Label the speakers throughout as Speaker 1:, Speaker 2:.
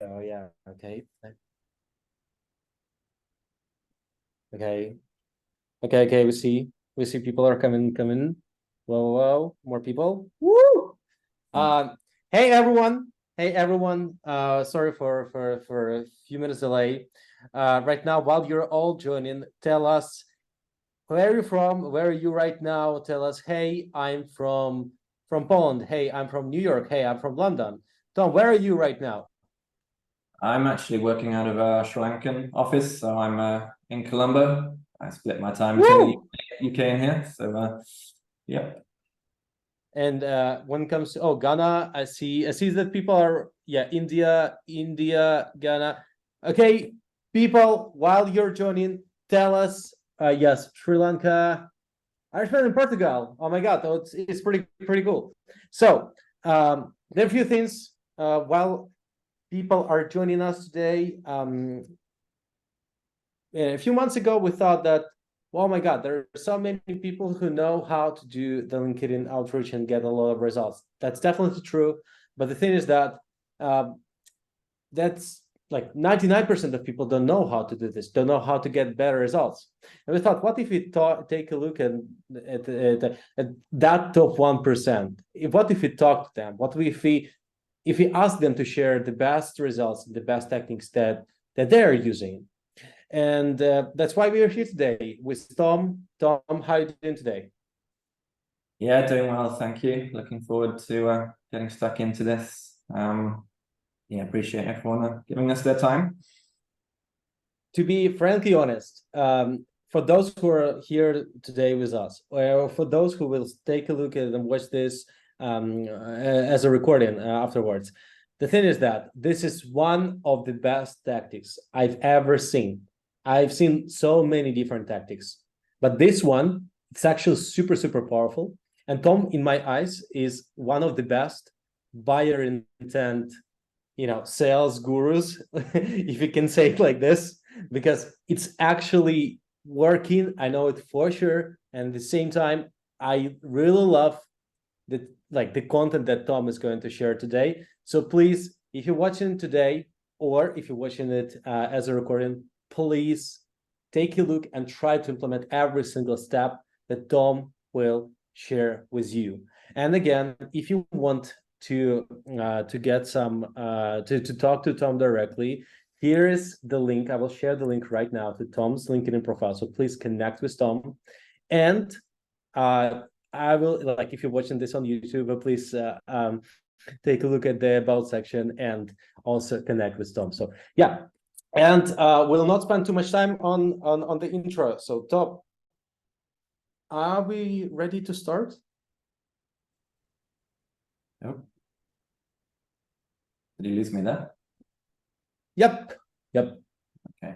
Speaker 1: Yeah. Okay. Okay. Okay. We see people are coming. Whoa. More people. Woo! Um, hey everyone. Hey everyone. Sorry for a few minutes delay. Right now, while you're all joining, tell us where are you from? Where are you right now? Tell us, hey, I'm from Poland. Hey, I'm from New York. Hey, I'm from London. Tom, where are you right now?
Speaker 2: I'm actually working out of a Sri Lankan office, so I'm in Colombo. I split my time between the
Speaker 1: Woo!
Speaker 2: UK and here. So, yeah.
Speaker 1: And when it comes to Ghana, I see that people are India, Ghana. Okay, people, while you're joining, tell us yes, Sri Lanka, Iceland, and Portugal. Oh my God, it's pretty cool. So there are a few things while people are joining us today. A few months ago, we thought that, oh my God, there are so many people who know how to do the LinkedIn outreach and get a lot of results. That's definitely true. But the thing is that that's like 99% of people don't know how to do this, don't know how to get better results. And we thought, what if we take a look at that top 1%? What if we talk to them? What if we ask them to share the best results, the best techniques that they're using? And that's why we are here today with Tom. Tom, how are you doing today?
Speaker 2: Yeah, doing well, thank you. Looking forward to getting stuck into this. Yeah, appreciate everyone giving us their time.
Speaker 1: To be frankly honest, for those who are here today with us, or for those who will take a look at and watch this as a recording afterwards, the thing is that this is one of the best tactics I've ever seen. I've seen so many different tactics, but this one, it's actually super powerful. And Tom, in my eyes, is one of the best buyer intent, sales gurus, if you can say it like this, because it's actually working. I know it for sure. And at the same time, I really love the content that Tom is going to share today. So please, if you're watching today, or if you're watching it as a recording, please take a look and try to implement every single step that Tom will share with you. And again, if you want to get some to talk to Tom directly, here is the link. I will share the link right now to Tom's LinkedIn profile. So please connect with Tom. And I will, like, if you're watching this on YouTube, please take a look at the about section and also connect with Tom. So yeah, and we'll not spend too much time on the intro. So Tom, are we ready to start?
Speaker 2: Oh, did you lose me there?
Speaker 1: Yep.
Speaker 2: Okay,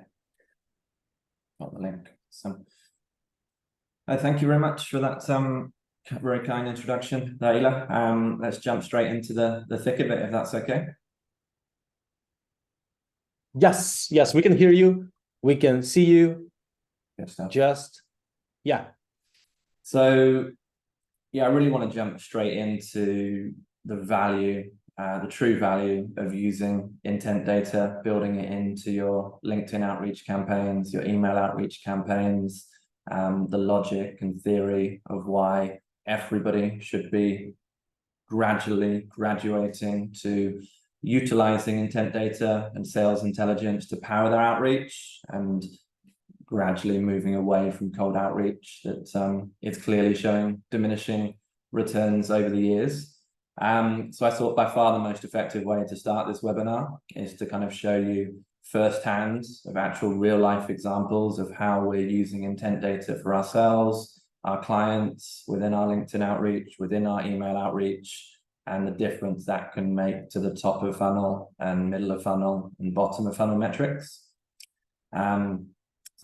Speaker 2: got the link. So, thank you very much for that very kind introduction, Laila. Let's jump straight into the thick of it, if that's okay.
Speaker 1: Yes, we can hear you. We can see you.
Speaker 2: Good stuff.
Speaker 1: Just, yeah.
Speaker 2: So, yeah, I really want to jump straight into the value, the true value of using intent data, building it into your LinkedIn outreach campaigns, your email outreach campaigns, the logic and theory of why everybody should be gradually graduating to utilizing intent data and sales intelligence to power their outreach, and gradually moving away from cold outreach that is clearly showing diminishing returns over the years. So I thought by far the most effective way to start this webinar is to kind of show you firsthand of actual real life examples of how we're using intent data for ourselves, our clients, within our LinkedIn outreach, within our email outreach, and the difference that can make to the top of funnel and middle of funnel and bottom of funnel metrics. So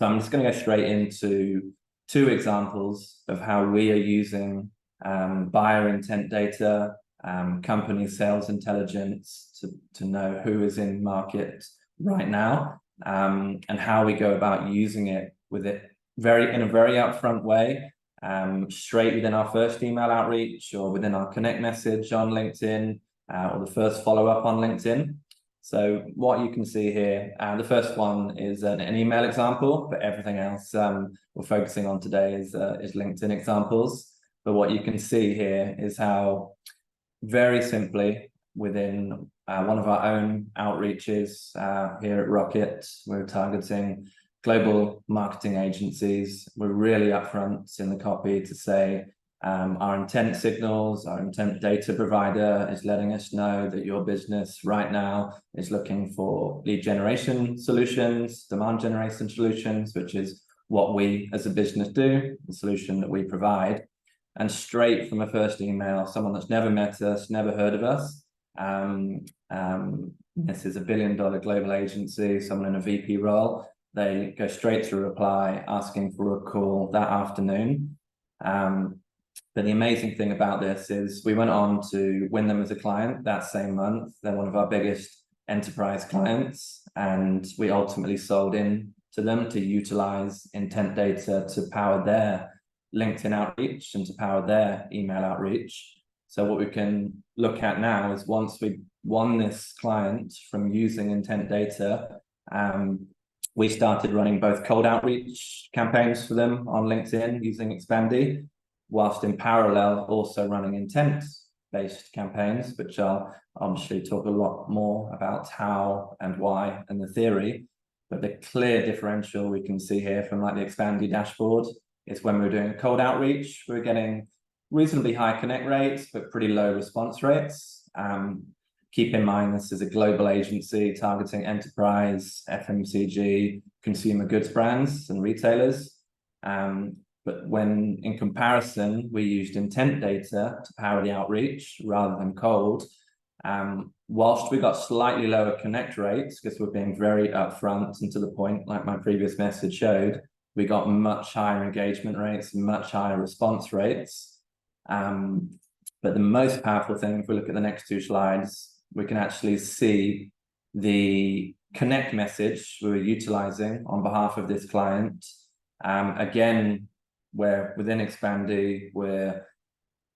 Speaker 2: I'm just going to go straight into two examples of how we are using buyer intent data, company sales intelligence to know who is in market right now, and how we go about using it in a very upfront way, straight within our first email outreach or within our connect message on LinkedIn, or the first follow-up on LinkedIn. So what you can see here, the first one is an email example, but everything else we're focusing on today is LinkedIn examples. But what you can see here is how very simply within one of our own outreaches here at Rocket, we're targeting global marketing agencies. We're really upfront in the copy to say our intent signals, our intent data provider is letting us know that your business right now is looking for lead generation solutions, demand generation solutions, which is what we as a business do, the solution that we provide. And straight from a first email, someone that's never met us, never heard of us. This is $1 billion global agency, someone in a VP role. They go straight to a reply asking for a call that afternoon. But the amazing thing about this is we went on to win them as a client that same month. They're one of our biggest enterprise clients, and we ultimately sold in to them to utilize intent data to power their LinkedIn outreach and to power their email outreach. So what we can look at now is once we won this client from using intent data, we started running both cold outreach campaigns for them on LinkedIn using Expandi, whilst in parallel also running intent-based campaigns, which I'll obviously talk a lot more about how and why and the theory. But the clear differential we can see here from like the Expandi dashboard is when we're doing cold outreach, we're getting reasonably high connect rates, but pretty low response rates. Keep in mind, this is a global agency targeting enterprise, FMCG, consumer goods brands and retailers. But when in comparison, we used intent data to power the outreach rather than cold, whilst we got slightly lower connect rates, because we're being very upfront and to the point, like my previous message showed, we got much higher engagement rates, much higher response rates. But the most powerful thing, if we look at the next two slides, we can actually see the connect message we were utilizing on behalf of this client. Again, where within Expandi, we're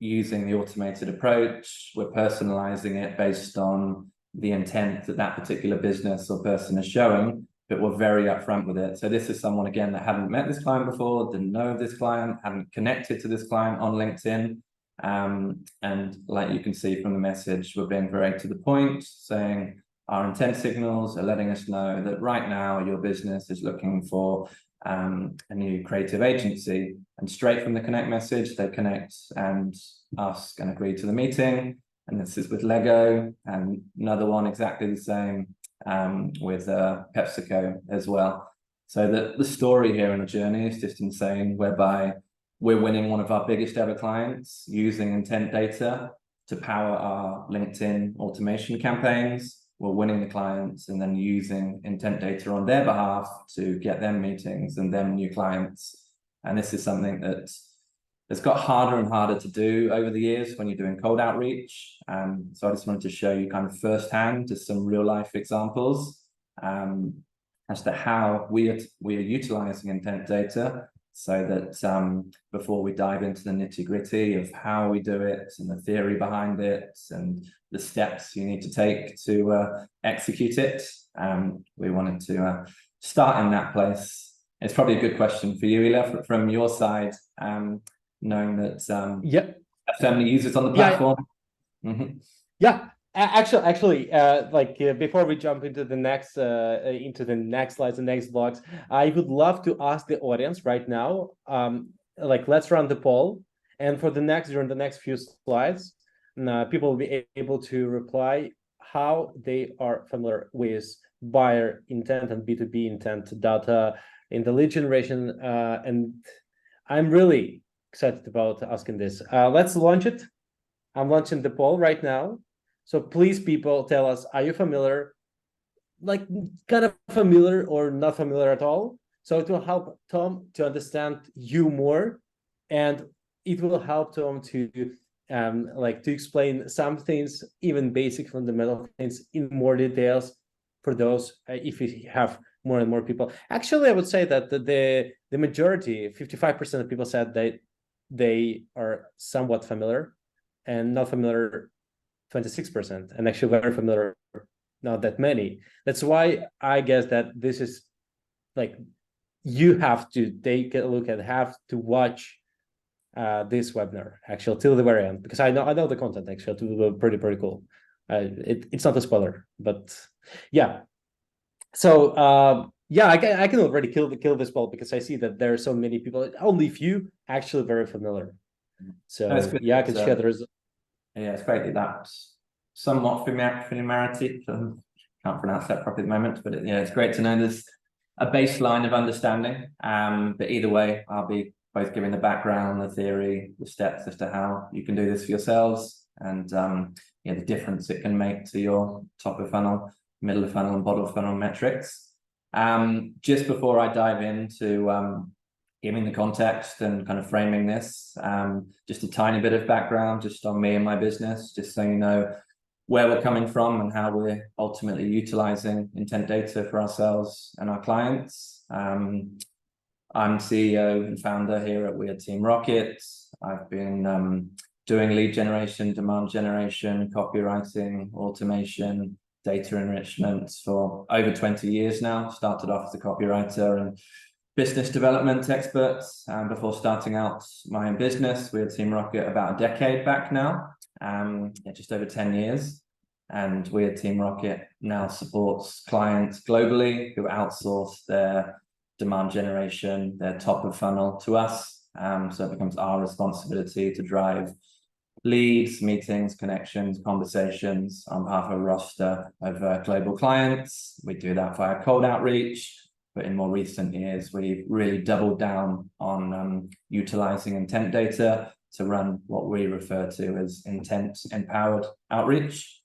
Speaker 2: using the automated approach, we're personalizing it based on the intent that that particular business or person is showing, but we're very upfront with it. So this is someone, again, that hadn't met this client before, didn't know of this client, hadn't connected to this client on LinkedIn. And like you can see from the message, we're being very to the point, saying our intent signals are letting us know that right now your business is looking for a new creative agency. And straight from the connect message, they connect and ask and agree to the meeting. And this is with Lego, and another one exactly the same with PepsiCo as well. So the story here in the journey is just insane, whereby we're winning one of our biggest ever clients using intent data to power our LinkedIn automation campaigns. We're winning the clients and then using intent data on their behalf to get them meetings and them new clients. And this is something that it's got harder and harder to do over the years when you're doing cold outreach. So I just wanted to show you kind of firsthand just some real life examples as to how we are utilizing intent data, so that before we dive into the nitty gritty of how we do it and the theory behind it and the steps you need to take to execute it, we wanted to start in that place. It's probably a good question for you, Ila, from your side, knowing that so many users on the platform.
Speaker 1: Actually, before we jump into the next slides and next blogs, I would love to ask the audience right now, let's run the poll, and during the next few slides, people will be able to reply how they are familiar with buyer intent and B2B intent data in the lead generation, and I'm really excited about asking this. Let's launch it. I'm launching the poll right now. So please, people, tell us, are you familiar, kind of familiar or not familiar at all? So it will help Tom to understand you more, and it will help Tom to to explain some things, even basic fundamental things, in more details for those if we have more and more people. Actually, I would say that the majority, 55% of people said that they are somewhat familiar, and not familiar 26%, and actually very familiar not that many. That's why I guess that this is like, you have to take a look at, have to watch this webinar actually till the very end, because I know the content actually to be pretty cool. It's not a spoiler, but yeah. So yeah, I can already kill this ball, because I see that there are so many people, only few actually very familiar. So yeah, I can share the result.
Speaker 2: Yeah, it's great that that's somewhat familiarity. Can't pronounce that properly at the moment, but yeah, it's great to know there's a baseline of understanding. But either way, I'll be both giving the background, the theory, the steps as to how you can do this for yourselves, and yeah, the difference it can make to your top of funnel, middle of funnel, and bottom of funnel metrics. Just before I dive into giving the context and kind of framing this, just a tiny bit of background just on me and my business, just so you know where we're coming from and how we're ultimately utilizing intent data for ourselves and our clients. I'm CEO and founder here at Weird Team Rocket. I've been doing lead generation, demand generation, copywriting, automation, data enrichment for over 20 years now. Started off as a copywriter and business development expert before starting out my own business, Weird Team Rocket, about a decade back now. Yeah, just over 10 years. And Weird Team Rocket now supports clients globally who outsource their demand generation, their top of funnel to us. So it becomes our responsibility to drive leads, meetings, connections, conversations on behalf of a roster of global clients. We do that via cold outreach, but in more recent years, we've really doubled down on utilizing intent data to run what we refer to as intent-empowered outreach,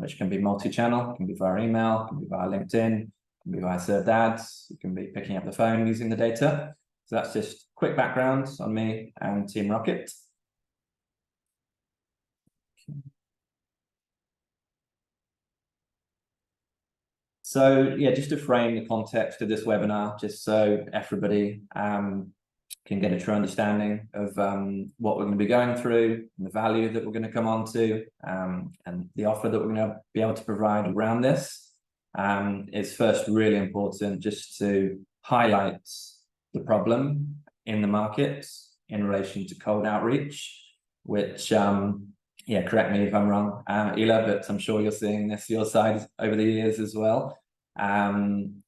Speaker 2: which can be multi-channel, can be via email, can be via LinkedIn, can be via served ads, you can be picking up the phone using the data. So that's just quick background on me and Team Rocket. So yeah, just to frame the context of this webinar, just so everybody can get a true understanding of what we're going to be going through, and the value that we're going to come on to, and the offer that we're going to be able to provide around this. It's first really important just to highlight the problem in the market in relation to cold outreach, which yeah, correct me if I'm wrong, Ela, but I'm sure you're seeing this your side over the years as well.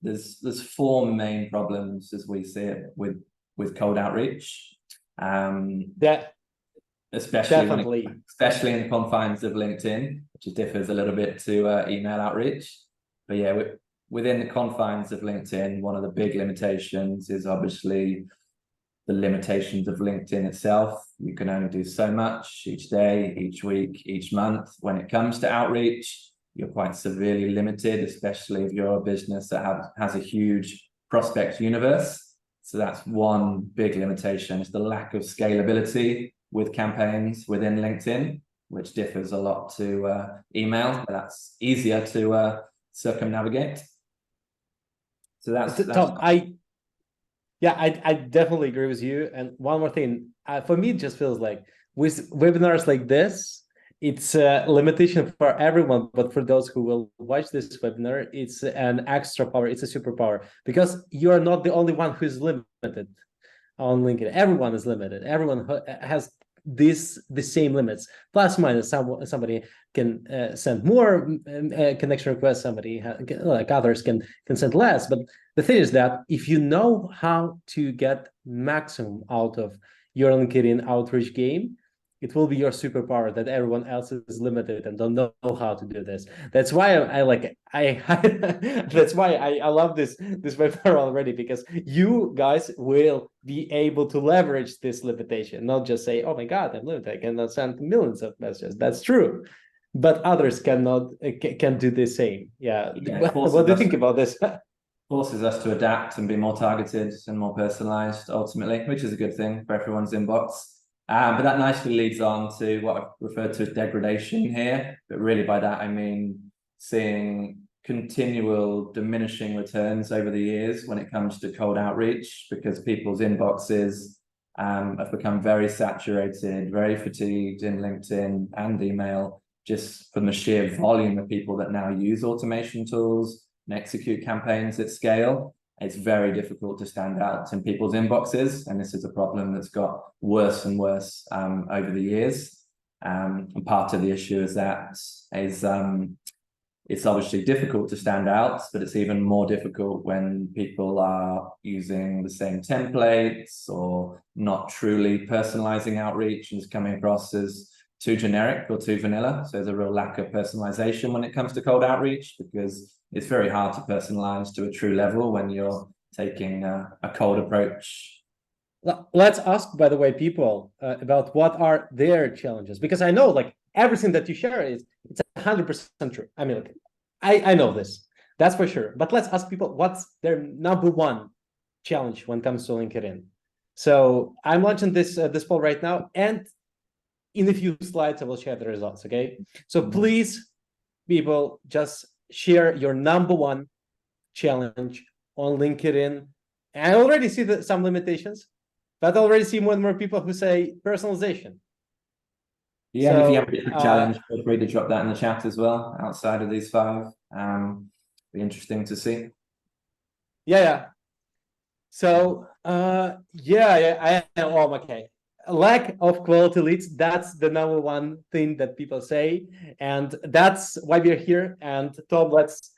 Speaker 2: There's four main problems as we see it with cold outreach.
Speaker 1: That
Speaker 2: especially
Speaker 1: definitely,
Speaker 2: especially in the confines of LinkedIn, which differs a little bit to email outreach. But yeah, within the confines of LinkedIn, one of the big limitations is obviously the limitations of LinkedIn itself. You can only do so much each day, each week, each month. When it comes to outreach, you're quite severely limited, especially if you're a business that has a huge prospect universe. So that's one big limitation, is the lack of scalability with campaigns within LinkedIn, which differs a lot to email, but that's easier to circumnavigate. So that's
Speaker 1: Tom, I definitely agree with you. And one more thing, for me, it just feels like with webinars like this, it's a limitation for everyone, but for those who will watch this webinar, it's an extra power, it's a superpower, because you're not the only one who's limited on LinkedIn. Everyone is limited. Everyone has the same limits, plus minus. Somebody can send more connection requests, somebody like others can send less. But the thing is that if you know how to get maximum out of your LinkedIn outreach game, it will be your superpower that everyone else is limited and don't know how to do this. That's why I like it. That's why I love this webinar already, because you guys will be able to leverage this limitation, not just say, oh my God, I'm limited, I cannot send millions of messages. That's true, but others cannot can do the same. Yeah. What do you think about this?
Speaker 2: Forces us to adapt and be more targeted and more personalized ultimately, which is a good thing for everyone's inbox. But that nicely leads on to what I've referred to as degradation here. But really by that, I mean seeing continual diminishing returns over the years when it comes to cold outreach, because people's inboxes have become very saturated, very fatigued in LinkedIn and email, just from the sheer volume of people that now use automation tools and execute campaigns at scale, it's very difficult to stand out in people's inboxes. And this is a problem that's got worse and worse over the years. And part of the issue is that it's obviously difficult to stand out, but it's even more difficult when people are using the same templates or not truly personalizing outreach and it's coming across as too generic or too vanilla. So there's a real lack of personalization when it comes to cold outreach, because it's very hard to personalize to a true level when you're taking a cold approach.
Speaker 1: Let's ask, by the way, people about what are their challenges, because I know like everything that you share it's 100% true. I mean, like, I know this, that's for sure. But let's ask people what's their number one challenge when it comes to LinkedIn. So I'm launching this poll right now, and in a few slides I will share the results. Okay, so please, people, just share your number one challenge on LinkedIn. And I already see some limitations, but I already see more and more people who say personalization.
Speaker 2: Yeah,
Speaker 1: so,
Speaker 2: if you have a different challenge, feel free to drop that in the chat as well, outside of these five. Be interesting to see.
Speaker 1: Yeah. So, oh, okay. Lack of quality leads, that's the number one thing that people say. And that's why we're here. And Tom, let's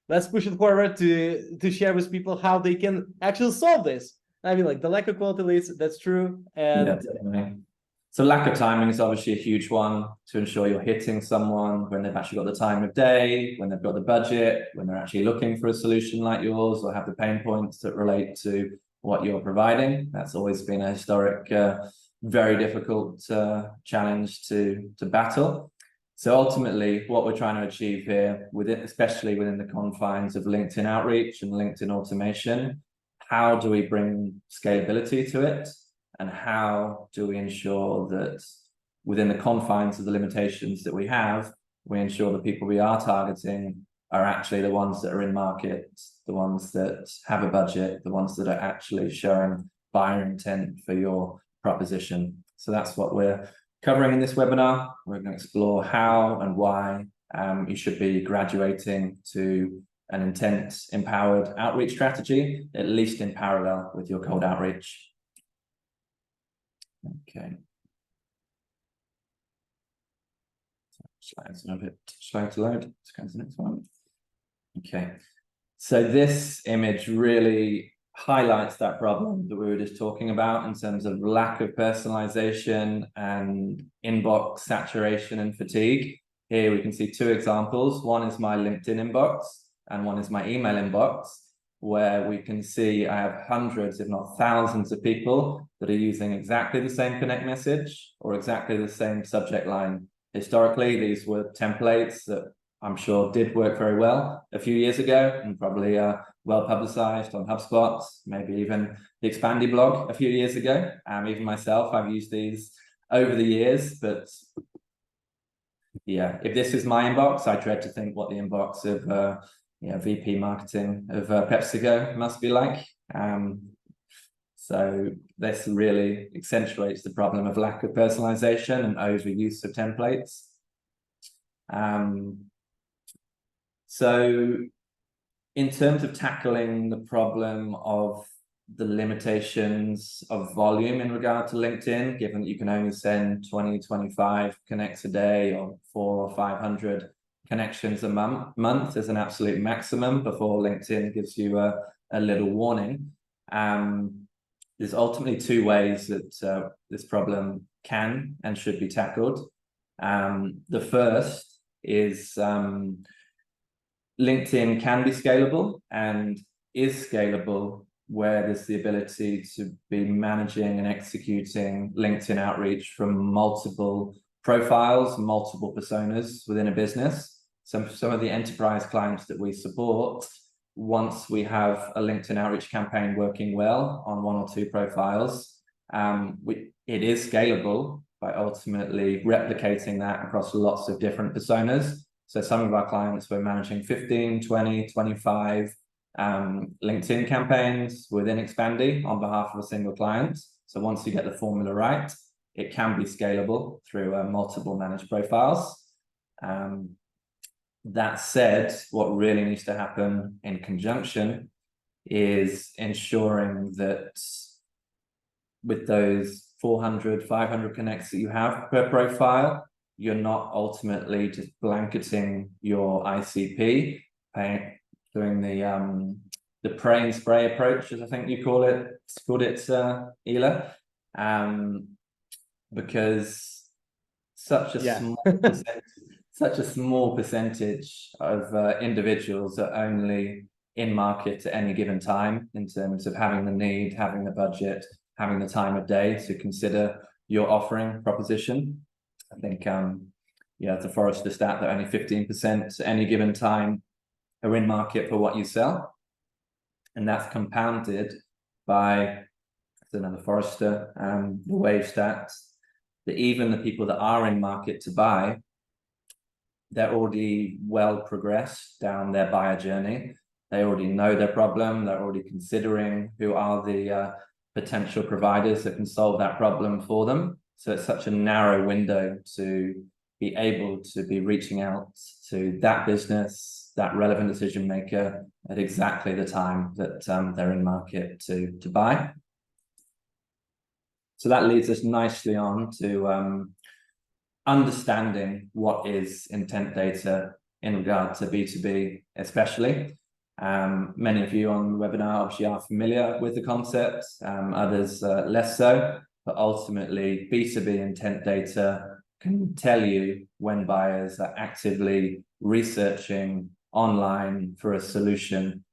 Speaker 1: push it forward to share with people how they can actually solve this. I mean, like the lack of quality leads, that's true. And
Speaker 2: yeah, definitely. So lack of timing is obviously a huge one, to ensure you're hitting someone when they've actually got the time of day, when they've got the budget, when they're actually looking for a solution like yours or have the pain points that relate to what you're providing. That's always been a historic, very difficult challenge to battle. So ultimately, what we're trying to achieve here, especially within the confines of LinkedIn outreach and LinkedIn automation, how do we bring scalability to it? And how do we ensure that within the confines of the limitations that we have, we ensure the people we are targeting are actually the ones that are in market, the ones that have a budget, the ones that are actually showing buyer intent for your proposition. So that's what we're covering in this webinar. We're going to explore how and why you should be graduating to an intent-empowered outreach strategy, at least in parallel with your cold outreach. Okay. Slides are a bit slow to load. Let's go to the next one. Okay. So this image really highlights that problem that we were just talking about in terms of lack of personalization and inbox saturation and fatigue. Here we can see two examples. One is my LinkedIn inbox and one is my email inbox, where we can see I have hundreds, if not thousands of people that are using exactly the same connect message or exactly the same subject line. Historically, these were templates that I'm sure did work very well a few years ago and probably well publicized on HubSpot, maybe even the Expandi blog a few years ago. Even myself, I've used these over the years, but yeah, if this is my inbox, I dread to think what the inbox of VP marketing of PepsiCo must be like. So this really accentuates the problem of lack of personalization and overuse of templates. So in terms of tackling the problem of the limitations of volume in regard to LinkedIn, given that you can only send 20, 25 connects a day or 400 or 500 connections a month is an absolute maximum before LinkedIn gives you a little warning. There's ultimately two ways that this problem can and should be tackled. The first is LinkedIn can be scalable and is scalable where there's the ability to be managing and executing LinkedIn outreach from multiple profiles, multiple personas within a business. Some of the enterprise clients that we support, once we have a LinkedIn outreach campaign working well on one or two profiles, it is scalable by ultimately replicating that across lots of different personas. So some of our clients were managing 15, 20, 25 LinkedIn campaigns within Expandi on behalf of a single client. So once you get the formula right, it can be scalable through multiple managed profiles. That said, what really needs to happen in conjunction is ensuring that with those 400, 500 connects that you have per profile, you're not ultimately just blanketing your ICP, doing the pray and spray approach, as I think you call it. It's called it, Ela, because such a small percentage of individuals are only in market at any given time in terms of having the need, having the budget, having the time of day to consider your offering proposition. I think, the Forrester stat that only 15% at any given time are in market for what you sell. And that's compounded by another Forrester, the wave stats, that even the people that are in market to buy, they're already well progressed down their buyer journey. They already know their problem. They're already considering who are the potential providers that can solve that problem for them. So it's such a narrow window to be able to be reaching out to that business, that relevant decision maker at exactly the time that they're in market to buy. So that leads us nicely on to understanding what is intent data in regard to B2B especially. Many of you on the webinar obviously are familiar with the concept, others less so, but ultimately B2B intent data can tell you when buyers are actively researching online for a solution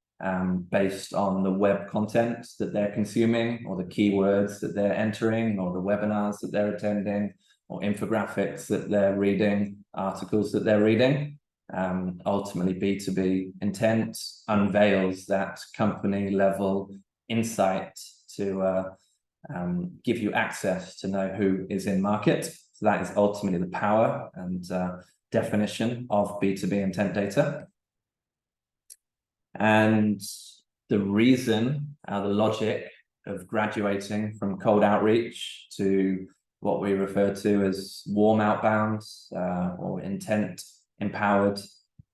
Speaker 2: based on the web content that they're consuming, or the keywords that they're entering, or the webinars that they're attending, or infographics that they're reading, articles that they're reading. Ultimately, B2B intent unveils that company level insight to give you access to know who is in market. So that is ultimately the power and definition of B2B intent data. And the reason, the logic of graduating from cold outreach to what we refer to as warm outbound or intent empowered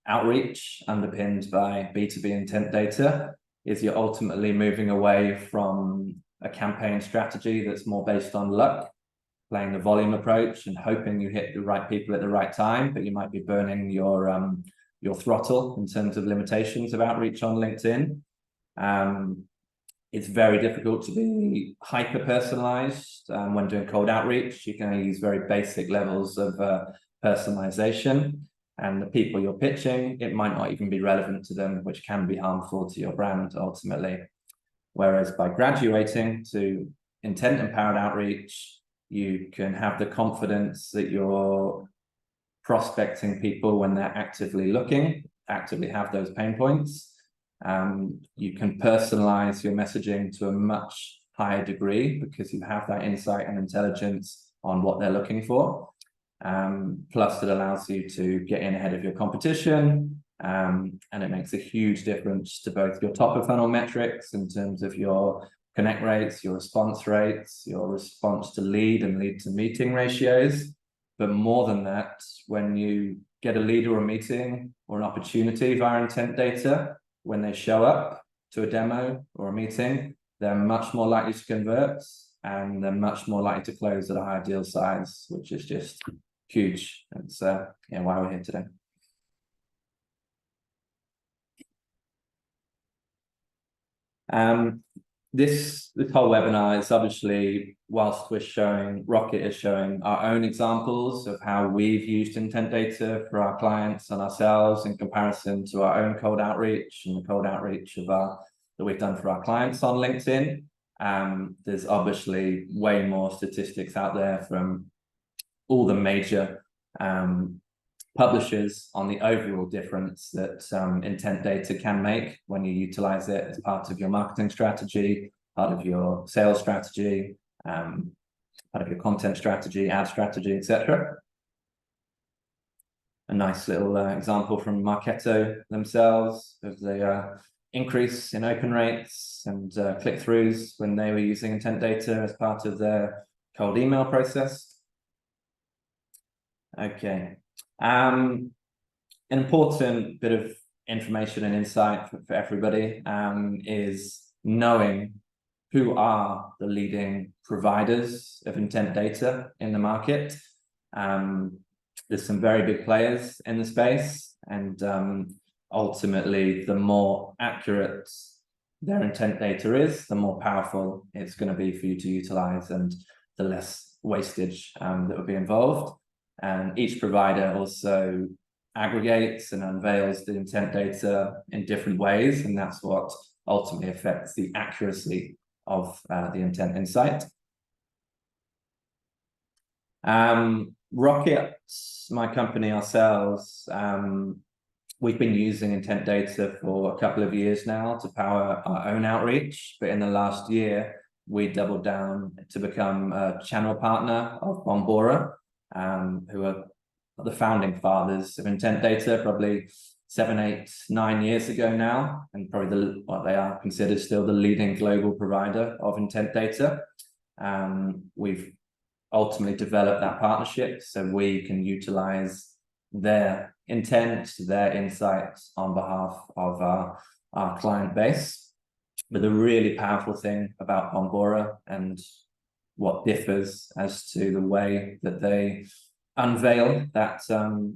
Speaker 2: outreach underpinned by B2B intent data is you're ultimately moving away from a campaign strategy that's more based on luck, playing the volume approach and hoping you hit the right people at the right time, but you might be burning your throttle in terms of limitations of outreach on LinkedIn. It's very difficult to be hyper-personalized when doing cold outreach. You can only use very basic levels of personalization, and the people you're pitching, it might not even be relevant to them, which can be harmful to your brand ultimately. Whereas by graduating to intent-empowered outreach, you can have the confidence that you're prospecting people when they're actively looking, actively have those pain points. You can personalize your messaging to a much higher degree because you have that insight and intelligence on what they're looking for. Plus, it allows you to get in ahead of your competition, and it makes a huge difference to both your top of funnel metrics in terms of your connect rates, your response rates, your response to lead and lead to meeting ratios. But more than that, when you get a lead or a meeting or an opportunity via intent data, when they show up to a demo or a meeting, they're much more likely to convert and they're much more likely to close at a higher deal size, which is just huge. That's why we're here today. This whole webinar is obviously, whilst Rocket is showing our own examples of how we've used intent data for our clients and ourselves in comparison to our own cold outreach and the cold outreach that we've done for our clients on LinkedIn. There's obviously way more statistics out there from all the major publishers on the overall difference that intent data can make when you utilize it as part of your marketing strategy, part of your sales strategy, part of your content strategy, ad strategy, etc. A nice little example from Marketo themselves of the increase in open rates and click-throughs when they were using intent data as part of their cold email process. Okay. An important bit of information and insight for everybody is knowing who are the leading providers of intent data in the market. There's some very big players in the space, and ultimately, the more accurate their intent data is, the more powerful it's going to be for you to utilize, and the less wastage that will be involved. And each provider also aggregates and unveils the intent data in different ways, and that's what ultimately affects the accuracy of the intent insight. Rocket, my company ourselves, we've been using intent data for a couple of years now to power our own outreach, but in the last year, we doubled down to become a channel partner of Bombora, who are the founding fathers of intent data, probably 7, 8, 9 years ago now, and probably what they are considered still the leading global provider of intent data. We've ultimately developed that partnership so we can utilize their intent, their insights on behalf of our client base. But the really powerful thing about Bombora and what differs as to the way that they unveil that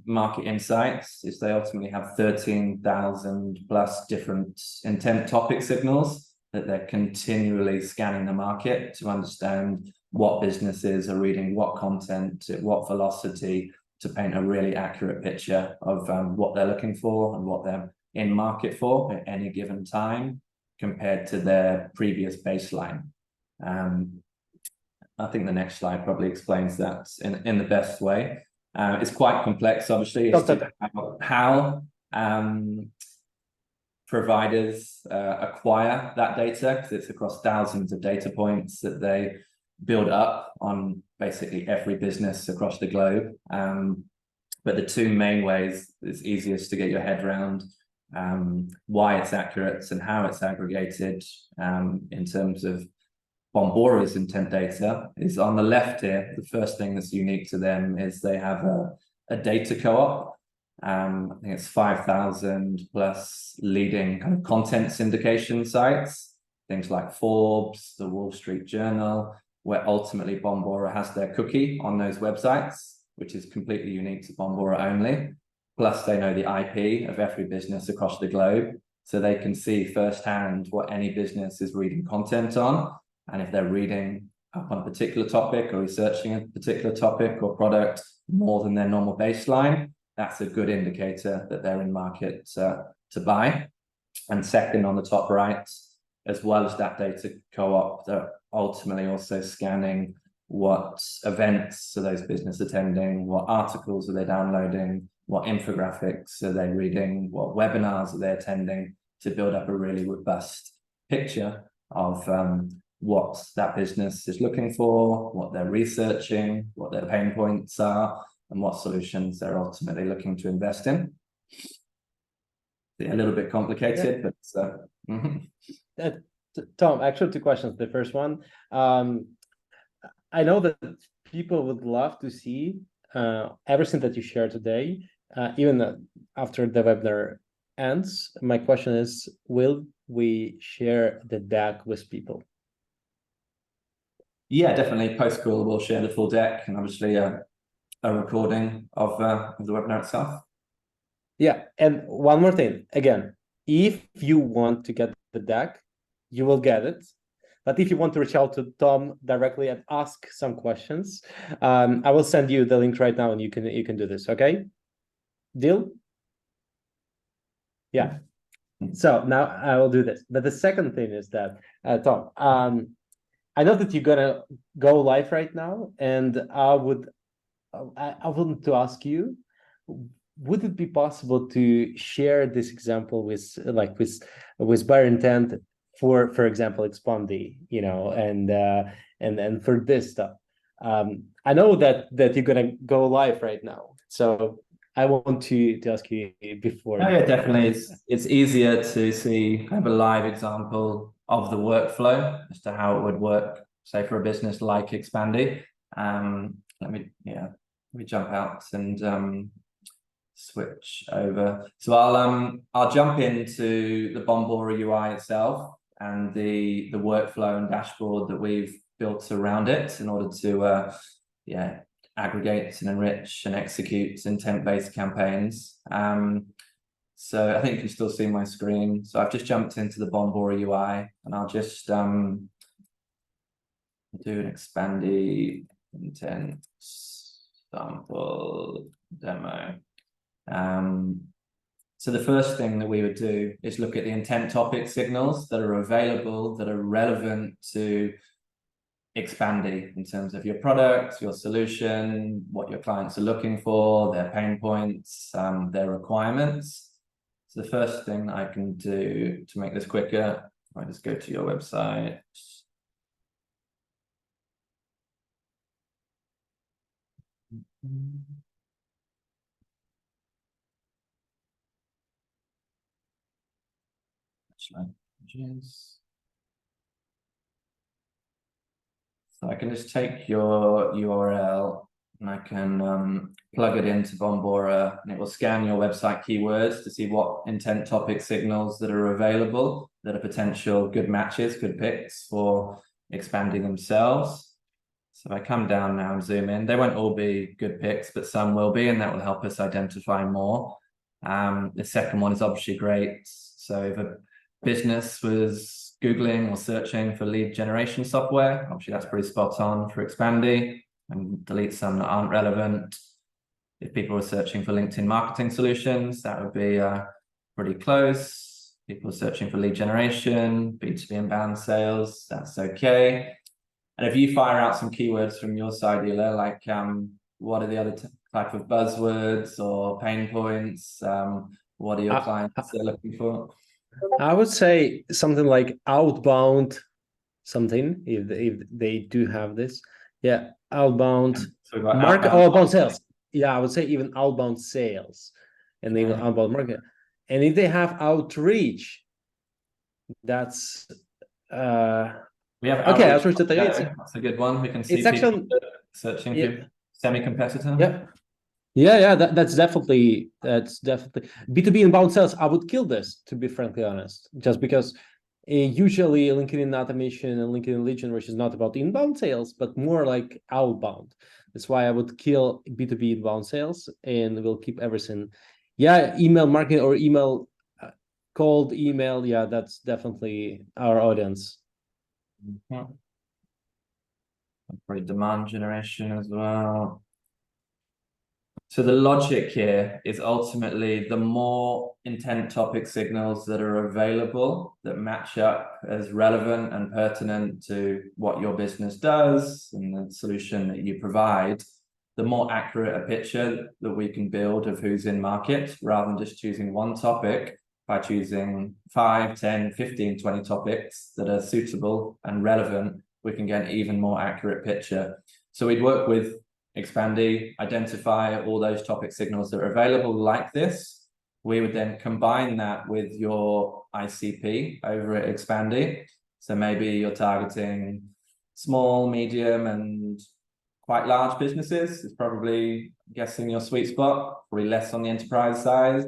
Speaker 2: market insights is they ultimately have 13,000 plus different intent topic signals that they're continually scanning the market to understand what businesses are reading, what content, at what velocity, to paint a really accurate picture of what they're looking for and what they're in market for at any given time compared to their previous baseline. I think the next slide probably explains that in the best way. It's quite complex, obviously, as to how providers acquire that data, because it's across thousands of data points that they build up on basically every business across the globe. But the two main ways it's easiest to get your head around why it's accurate and how it's aggregated in terms of Bombora's intent data is on the left here. The first thing that's unique to them is they have a data co-op. I think it's 5,000 plus leading kind of content syndication sites, things like Forbes, the Wall Street Journal, where ultimately Bombora has their cookie on those websites, which is completely unique to Bombora only. Plus, they know the IP of every business across the globe, so they can see firsthand what any business is reading content on. And if they're reading up on a particular topic or researching a particular topic or product more than their normal baseline, that's a good indicator that they're in market to buy. And second, on the top right, as well as that data co-op, they're ultimately also scanning what events are those business attending, what articles are they downloading, what infographics are they reading, what webinars are they attending, to build up a really robust picture of what that business is looking for, what they're researching, what their pain points are, and what solutions they're ultimately looking to invest in. A little bit complicated,
Speaker 1: but Tom, actually 2 questions. The first one, I know that people would love to see everything that you share today, even after the webinar ends. My question is, will we share the deck with people?
Speaker 2: Yeah, definitely. Post-call, we'll share the full deck and obviously a recording of the webinar itself.
Speaker 1: Yeah, and one more thing. Again, if you want to get the deck, you will get it. But if you want to reach out to Tom directly and ask some questions, I will send you the link right now, and you can do this. Okay, deal? Yeah. So now I will do this. But the second thing is that Tom, I know that you're gonna go live right now, and I wanted to ask you, would it be possible to share this example with buyer intent for example Expandi, and for this stuff? I know that you're gonna go live right now, so I want to ask you before.
Speaker 2: Oh, yeah, definitely. It's easier to see kind of a live example of the workflow as to how it would work, say, for a business like Expandi. Let me jump out and switch over. So I'll jump into the Bombora UI itself and the workflow and dashboard that we've built around it in order to aggregate and enrich and execute intent-based campaigns. So I think you can still see my screen. So I've just jumped into the Bombora UI and I'll just do an Expandi intent sample demo. So the first thing that we would do is look at the intent topic signals that are available, that are relevant to Expandi in terms of your product, your solution, what your clients are looking for, their pain points, their requirements. So the first thing I can do to make this quicker, I just go to your website. So I can just take your URL and I can plug it into Bombora and it will scan your website keywords to see what intent topic signals that are available, that are potential good matches, good picks for Expandi themselves. So if I come down now and zoom in, they won't all be good picks, but some will be, and that will help us identify more. The second one is obviously great. So if a business was Googling or searching for lead generation software, obviously that's pretty spot on for Expandi, and delete some that aren't relevant. If people were searching for LinkedIn marketing solutions, that would be pretty close. People searching for lead generation, B2B inbound sales, that's okay. And if you fire out some keywords from your side, Ela, like what are the other type of buzzwords or pain points? What are your clients looking for?
Speaker 1: I would say something like outbound something, if they do have this. Yeah, outbound
Speaker 2: So we've got
Speaker 1: market,
Speaker 2: outbound
Speaker 1: outbound sales. Yeah, I would say even outbound sales and even outbound market. And if they have outreach, that's
Speaker 2: we have
Speaker 1: okay.
Speaker 2: outreach.
Speaker 1: Outreach,
Speaker 2: that's a good one. We can see
Speaker 1: it's
Speaker 2: people
Speaker 1: actually
Speaker 2: searching for semi-competitor.
Speaker 1: Yeah, that's definitely B2B inbound sales. I would kill this, to be frankly honest, just because usually LinkedIn automation and LinkedIn lead generation is not about inbound sales, but more like outbound. That's why I would kill B2B inbound sales, and we'll keep everything. Yeah, email marketing or email, cold email. Yeah, that's definitely our audience.
Speaker 2: Probably demand generation as well. So the logic here is ultimately the more intent topic signals that are available that match up as relevant and pertinent to what your business does and the solution that you provide, the more accurate a picture that we can build of who's in market, rather than just choosing one topic. By choosing 5, 10, 15, 20 topics that are suitable and relevant, we can get an even more accurate picture. So we'd work with Expandi, identify all those topic signals that are available like this. We would then combine that with your ICP over at Expandi. So maybe you're targeting small, medium, and quite large businesses. It's probably, I'm guessing, your sweet spot. Probably less on the enterprise side.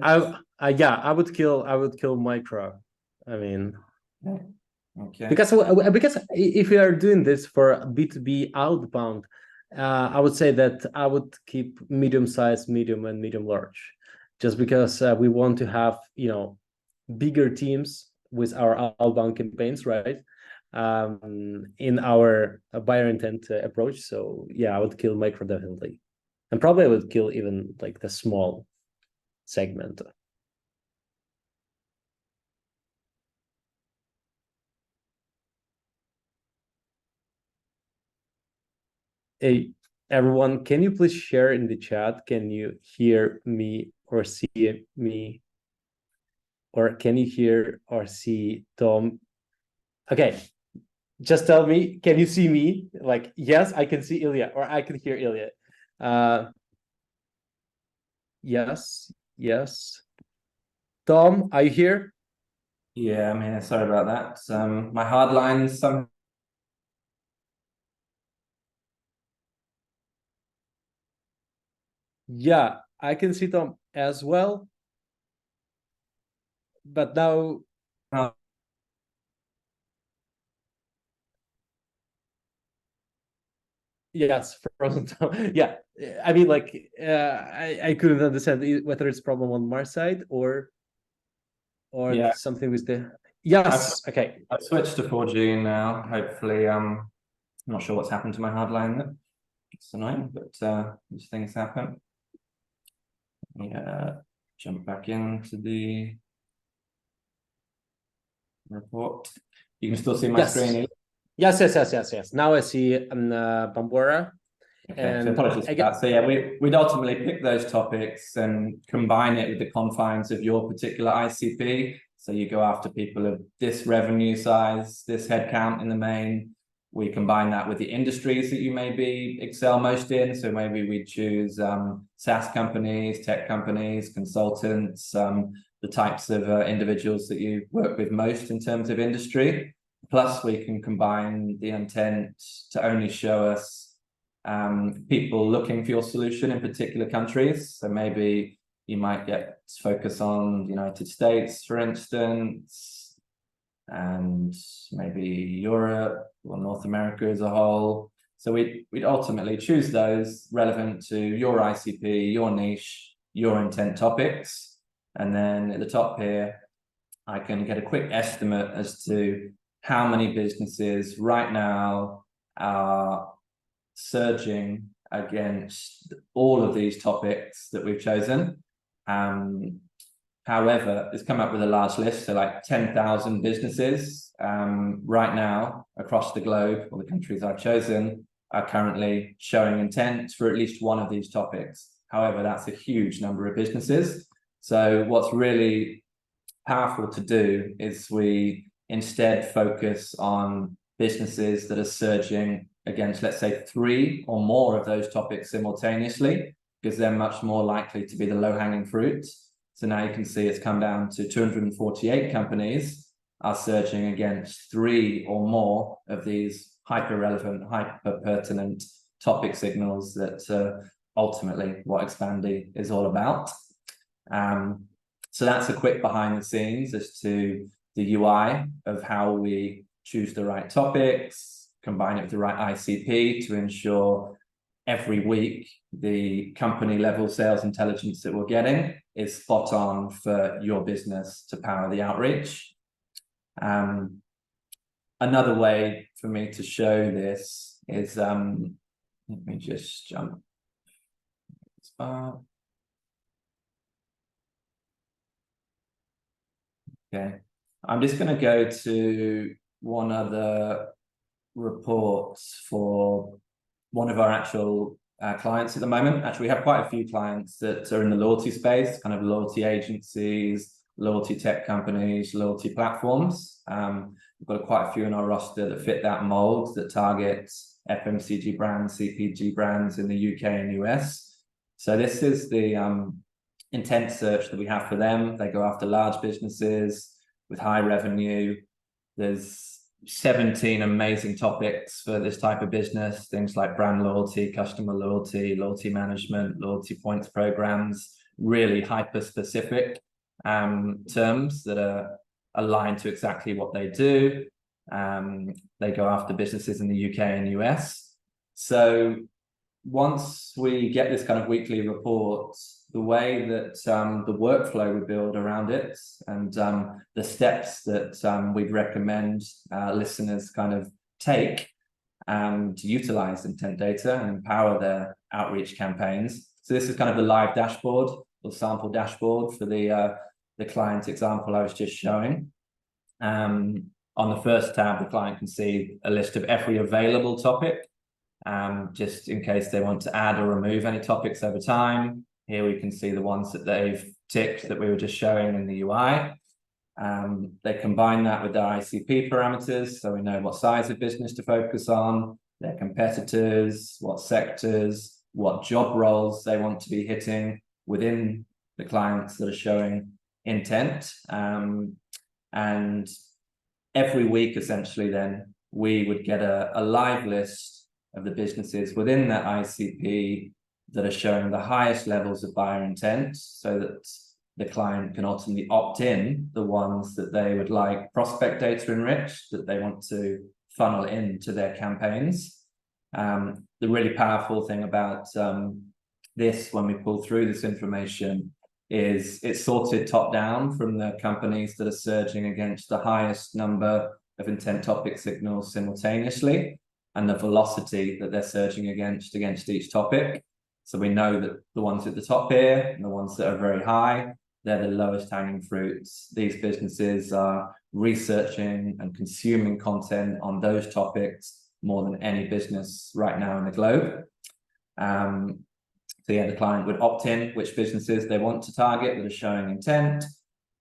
Speaker 1: I would kill micro. I mean,
Speaker 2: okay.
Speaker 1: Because if we are doing this for B2B outbound, I would say that I would keep medium size, medium, and medium large, just because we want to have bigger teams with our outbound campaigns, right? In our buyer intent approach. So yeah, I would kill micro definitely, and probably I would kill even like the small segment. Hey, everyone, can you please share in the chat? Can you hear me or see me? Or can you hear or see Tom? Okay, just tell me, can you see me? Like, yes, I can see Ilya, or I can hear Ilya. Yes. Tom, are you here?
Speaker 2: Yeah, I'm here. Sorry about that. My hard lines, some
Speaker 1: Yeah, I can see them as well, but now,
Speaker 2: Oh,
Speaker 1: yes, frozen Tom. Yeah, I mean, like, I couldn't understand whether it's problem on Mars side or
Speaker 2: yeah,
Speaker 1: something with the.
Speaker 2: I've
Speaker 1: Yes, okay.
Speaker 2: I've switched to 4G now. Hopefully, I'm not sure what's happened to my hardline there. It's annoying, but these things happen. Yeah, jump back into the report. You can still see my
Speaker 1: Yes,
Speaker 2: screen.
Speaker 1: yes. Now I see Bambora,
Speaker 2: Okay, so
Speaker 1: and
Speaker 2: apologies
Speaker 1: I
Speaker 2: for
Speaker 1: get
Speaker 2: that. So yeah, we'd ultimately pick those topics and combine it with the confines of your particular ICP. So you go after people of this revenue size, this headcount in the main. We combine that with the industries that you maybe excel most in. So maybe we choose SaaS companies, tech companies, consultants, the types of individuals that you work with most in terms of industry. Plus, we can combine the intent to only show us people looking for your solution in particular countries. So maybe you might get focus on the United States, for instance, and maybe Europe or North America as a whole. So we'd ultimately choose those relevant to your ICP, your niche, your intent topics. And then at the top here, I can get a quick estimate as to how many businesses right now are surging against all of these topics that we've chosen. However, it's come up with a large list, so like 10,000 businesses right now across the globe, or the countries I've chosen, are currently showing intent for at least one of these topics. However, that's a huge number of businesses. So what's really powerful to do is we instead focus on businesses that are surging against, let's say, 3 or more of those topics simultaneously, because they're much more likely to be the low-hanging fruit. So now you can see it's come down to 248 companies are surging against 3 or more of these hyper-relevant, hyper-pertinent topic signals that ultimately what Expandi is all about. So that's a quick behind the scenes as to the UI of how we choose the right topics, combine it with the right ICP to ensure every week the company level sales intelligence that we're getting is spot on for your business to power the outreach. Another way for me to show this is, let me just jump. Okay, I'm just going to go to one other report for one of our actual clients at the moment. Actually, we have quite a few clients that are in the loyalty space, kind of loyalty agencies, loyalty tech companies, loyalty platforms. We've got quite a few in our roster that fit that mold, that target FMCG brands, CPG brands in the UK and US. So this is the intent search that we have for them. They go after large businesses with high revenue. There's 17 amazing topics for this type of business, things like brand loyalty, customer loyalty, loyalty management, loyalty points programs, really hyper specific terms that are aligned to exactly what they do. They go after businesses in the UK and US. So once we get this kind of weekly report, the way that the workflow we build around it and the steps that we'd recommend listeners kind of take to utilize intent data and empower their outreach campaigns. So this is kind of the live dashboard or sample dashboard for the client example I was just showing. On the first tab, the client can see a list of every available topic, just in case they want to add or remove any topics over time. Here we can see the ones that they've ticked that we were just showing in the UI. They combine that with their ICP parameters, so we know what size of business to focus on, their competitors, what sectors, what job roles they want to be hitting within the clients that are showing intent. And every week, essentially, then we would get a live list of the businesses within that ICP that are showing the highest levels of buyer intent, so that the client can ultimately opt in the ones that they would like prospect data enriched, that they want to funnel into their campaigns. The really powerful thing about this, when we pull through this information, is it's sorted top down from the companies that are surging against the highest number of intent topic signals simultaneously, and the velocity that they're surging against each topic. So we know that the ones at the top here and the ones that are very high, they're the lowest hanging fruits. These businesses are researching and consuming content on those topics more than any business right now in the globe. So yeah, the client would opt in which businesses they want to target that are showing intent.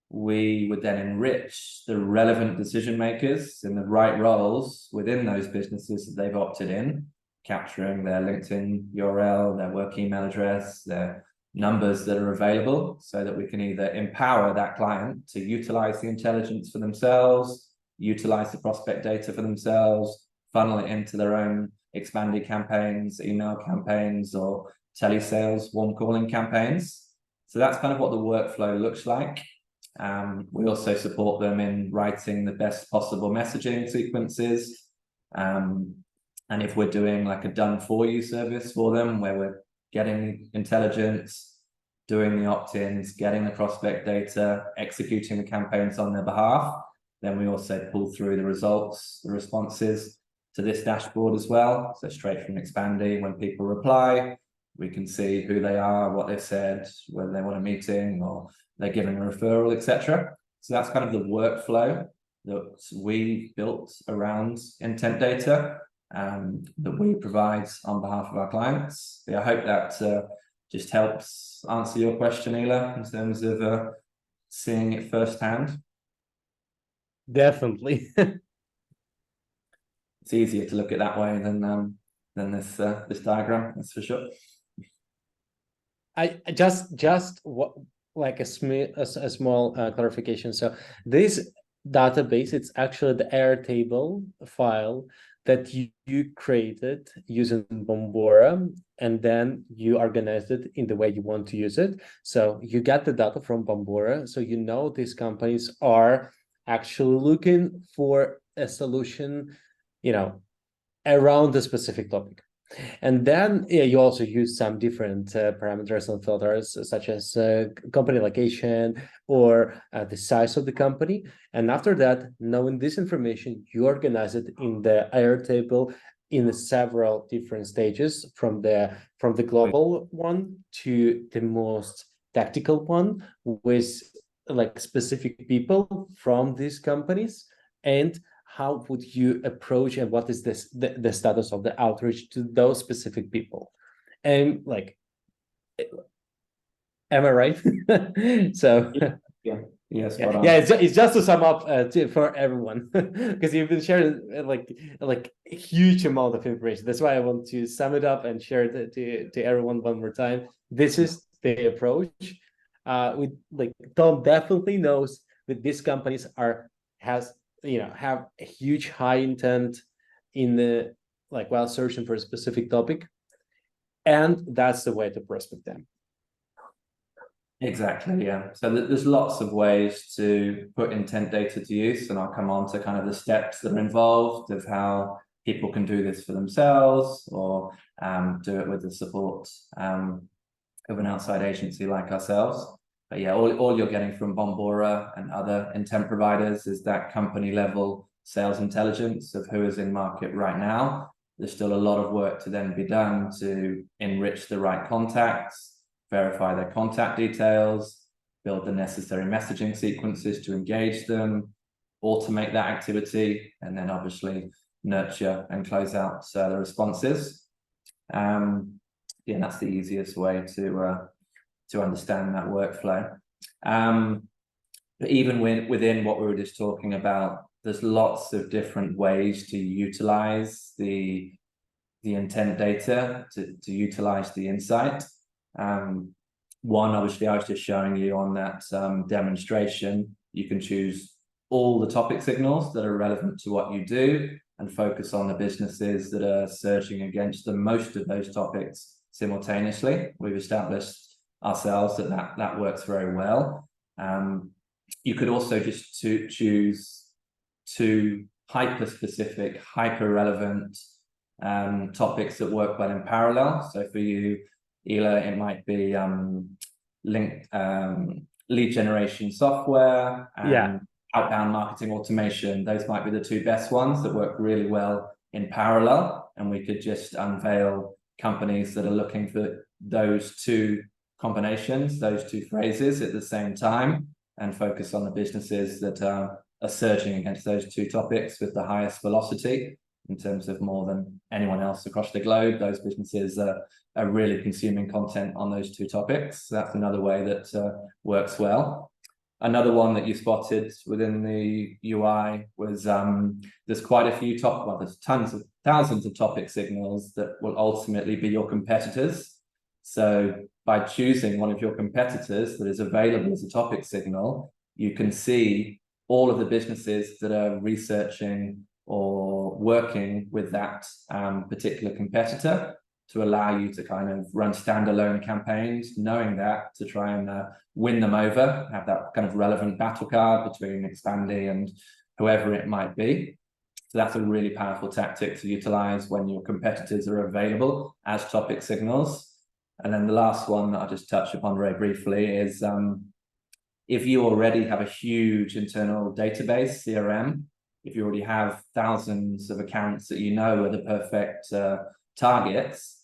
Speaker 2: We would then enrich the relevant decision makers in the right roles within those businesses that they've opted in, capturing their LinkedIn URL, their work email address, their numbers that are available, so that we can either empower that client to utilize the intelligence for themselves, utilize the prospect data for themselves, funnel it into their own Expandi campaigns, email campaigns, or telesales, warm calling campaigns. So that's kind of what the workflow looks like. We also support them in writing the best possible messaging sequences. And if we're doing like a done for you service for them, where we're getting the intelligence, doing the opt-ins, getting the prospect data, executing the campaigns on their behalf, then we also pull through the results, the responses to this dashboard as well. So straight from Expandi, when people reply, we can see who they are, what they've said, whether they want a meeting or they're giving a referral, etc. So that's kind of the workflow that we built around intent data, that we provide on behalf of our clients. Yeah, I hope that just helps answer your question, Ela, in terms of seeing it firsthand.
Speaker 1: Definitely.
Speaker 2: It's easier to look at that way than this diagram, that's for sure.
Speaker 1: I just what like a small clarification. So this database, it's actually the Airtable file that you created using Bombora, and then you organized it in the way you want to use it. So you get the data from Bombora, so you know these companies are actually looking for a solution, around the specific topic. And then you also use some different parameters and filters, such as company location or the size of the company. And after that, knowing this information, you organize it in the Airtable in several different stages, from the global one to the most tactical one, with like specific people from these companies, and how would you approach, and what is the status of the outreach to those specific people? And like, am I right? So
Speaker 2: yeah, yes,
Speaker 1: it's just to sum up for everyone, because you've been sharing like a huge amount of information. That's why I want to sum it up and share it to everyone one more time. This is the approach. We like Tom definitely knows that these companies have a huge high intent in the while searching for a specific topic, and that's the way to prospect them.
Speaker 2: Exactly, yeah. So there's lots of ways to put intent data to use, and I'll come on to kind of the steps that are involved of how people can do this for themselves, or do it with the support of an outside agency like ourselves. But yeah, all you're getting from Bombora and other intent providers is that company level sales intelligence of who is in market right now. There's still a lot of work to then be done to enrich the right contacts, verify their contact details, build the necessary messaging sequences to engage them, automate that activity, and then obviously nurture and close out the responses. Yeah, that's the easiest way to understand that workflow. But even within what we were just talking about, there's lots of different ways to utilize the intent data, to utilize the insight. One, obviously, I was just showing you on that demonstration, you can choose all the topic signals that are relevant to what you do and focus on the businesses that are searching against the most of those topics simultaneously. We've established ourselves that works very well. You could also just choose two hyper-specific, hyper-relevant topics that work well in parallel. So for you, Ela, it might be lead generation software and outbound marketing automation. Those might be the two best ones that work really well in parallel. And we could just unveil companies that are looking for those two combinations, those two phrases at the same time, and focus on the businesses that are surging against those two topics with the highest velocity in terms of more than anyone else across the globe. Those businesses are really consuming content on those two topics. So that's another way that works well. Another one that you spotted within the UI was there's quite a few there's thousands of topic signals that will ultimately be your competitors. So by choosing one of your competitors that is available as a topic signal, you can see all of the businesses that are researching or working with that particular competitor, to allow you to kind of run standalone campaigns, knowing that, to try and win them over, have that kind of relevant battle card between Expandi and whoever it might be. So that's a really powerful tactic to utilize when your competitors are available as topic signals. And then the last one that I'll just touch upon very briefly is if you already have a huge internal database, CRM, if you already have thousands of accounts that you know are the perfect targets,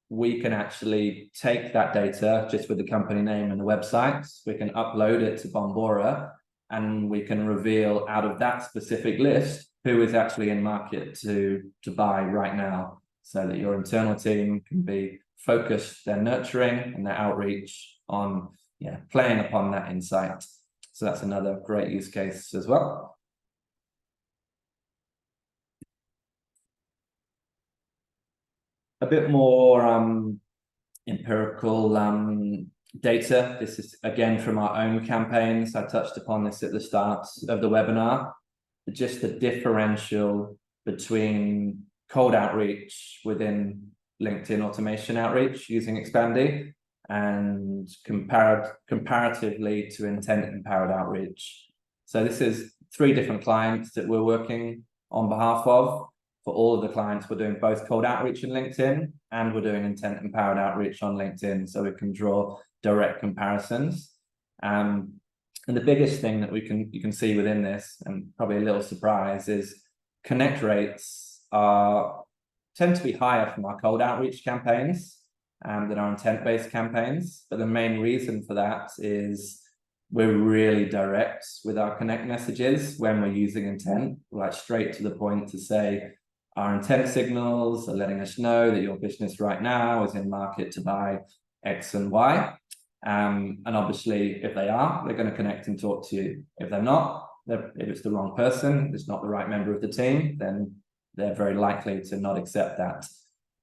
Speaker 2: we can actually take that data just with the company name and the website. We can upload it to Bombora, and we can reveal out of that specific list who is actually in market to buy right now, so that your internal team can be focused their nurturing and their outreach on playing upon that insight. So that's another great use case as well. A bit more empirical data. This is again from our own campaigns. I touched upon this at the start of the webinar. Just the differential between cold outreach within LinkedIn automation outreach using Expandi and comparatively to intent empowered outreach. So this is 3 different clients that we're working on behalf of. For all of the clients, we're doing both cold outreach in LinkedIn, and we're doing intent empowered outreach on LinkedIn, so we can draw direct comparisons. And the biggest thing that you can see within this, and probably a little surprise, is connect rates tend to be higher from our cold outreach campaigns than our intent-based campaigns. But the main reason for that is we're really direct with our connect messages when we're using intent, like straight to the point to say, our intent signals are letting us know that your business right now is in market to buy X and Y. And obviously, if they are, they're going to connect and talk to you. If they're not, if it's the wrong person, it's not the right member of the team, then they're very likely to not accept that.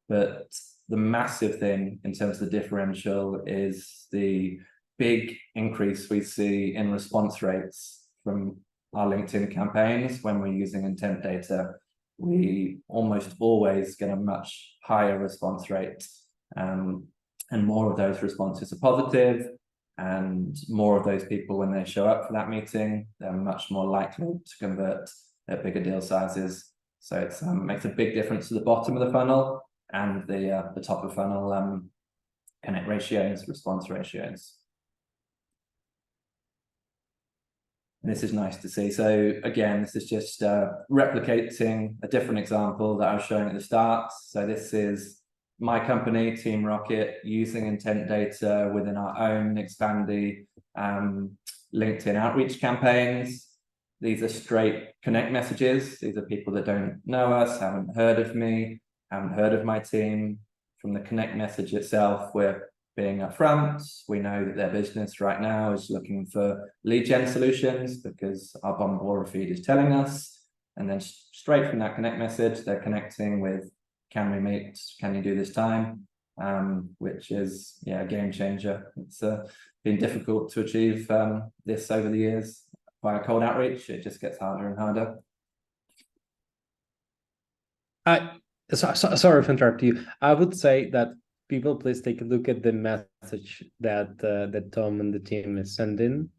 Speaker 2: But the massive thing in terms of the differential is the big increase we see in response rates from our LinkedIn campaigns when we're using intent data. We almost always get a much higher response rate, and more of those responses are positive, and more of those people, when they show up for that meeting, they're much more likely to convert at bigger deal sizes. So it makes a big difference to the bottom of the funnel and the top of funnel connect ratios, response ratios. And this is nice to see. So again, this is just replicating a different example that I was showing at the start. So this is my company, Team Rocket, using intent data within our own Expandi LinkedIn outreach campaigns. These are straight connect messages. These are people that don't know us, haven't heard of me, haven't heard of my team. From the connect message itself, we're being upfront. We know that their business right now is looking for lead gen solutions because our Bombora feed is telling us. And then straight from that connect message, they're connecting with, can we meet? Can you do this time? Which is a game changer. It's been difficult to achieve this over the years via cold outreach. It just gets harder and harder.
Speaker 1: Sorry to interrupt you. I would say that people, please take a look at the message that that Tom and the team is sending.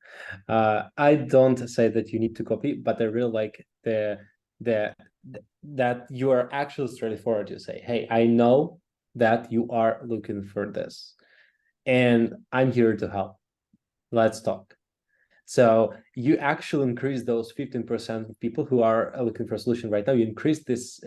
Speaker 1: I don't say that you need to copy, but I really like the that you are actually straightforward. You say, hey, I know that you are looking for this, and I'm here to help. Let's talk. So you actually increase those 15% of people who are looking for a solution right now. You increase this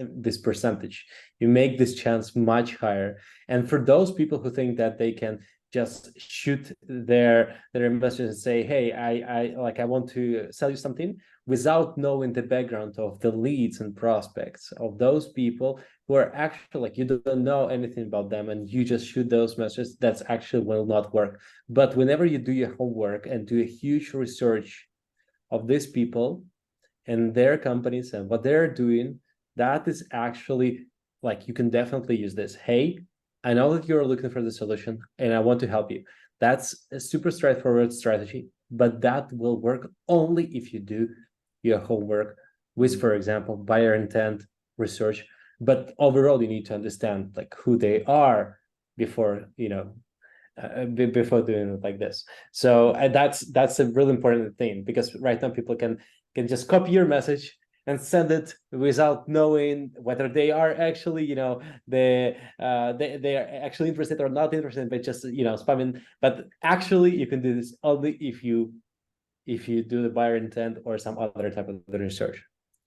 Speaker 1: percentage. You make this chance much higher. And for those people who think that they can just shoot their message and say, hey, I want to sell you something, without knowing the background of the leads and prospects of those people who are actually like, you don't know anything about them, and you just shoot those messages, that's actually will not work. But whenever you do your homework and do a huge research of these people and their companies and what they're doing, that is actually like, you can definitely use this. Hey, I know that you're looking for the solution and I want to help you. That's a super straightforward strategy, but that will work only if you do your homework with, for example, buyer intent research. But overall, you need to understand like who they are before, before doing it like this. So that's a really important thing, because right now people can just copy your message and send it without knowing whether they are actually, they are actually interested or not interested, but just spamming. But actually, you can do this only if you do the buyer intent or some other type of research.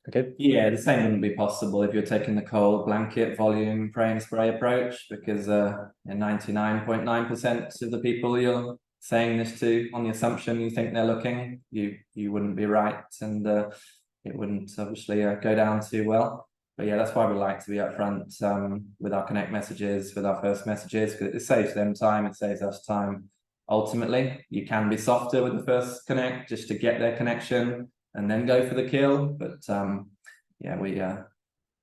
Speaker 1: Okay.
Speaker 2: Yeah, the same wouldn't be possible if you're taking the cold blanket volume pray and spray approach, because 99.9% of the people you're saying this to, on the assumption you think they're looking, you wouldn't be right, and it wouldn't obviously go down too well. But yeah, that's why we like to be upfront with our connect messages, with our first messages, because it saves them time, it saves us time. Ultimately, you can be softer with the first connect just to get their connection and then go for the kill. But yeah,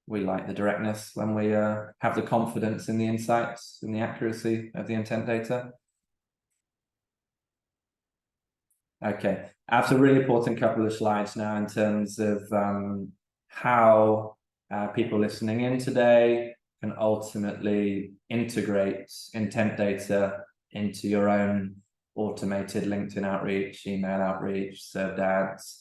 Speaker 2: we like the directness when we have the confidence in the insights and the accuracy of the intent data. Okay, I have a really important couple of slides now in terms of how people listening in today can ultimately integrate intent data into your own automated LinkedIn outreach, email outreach, served ads,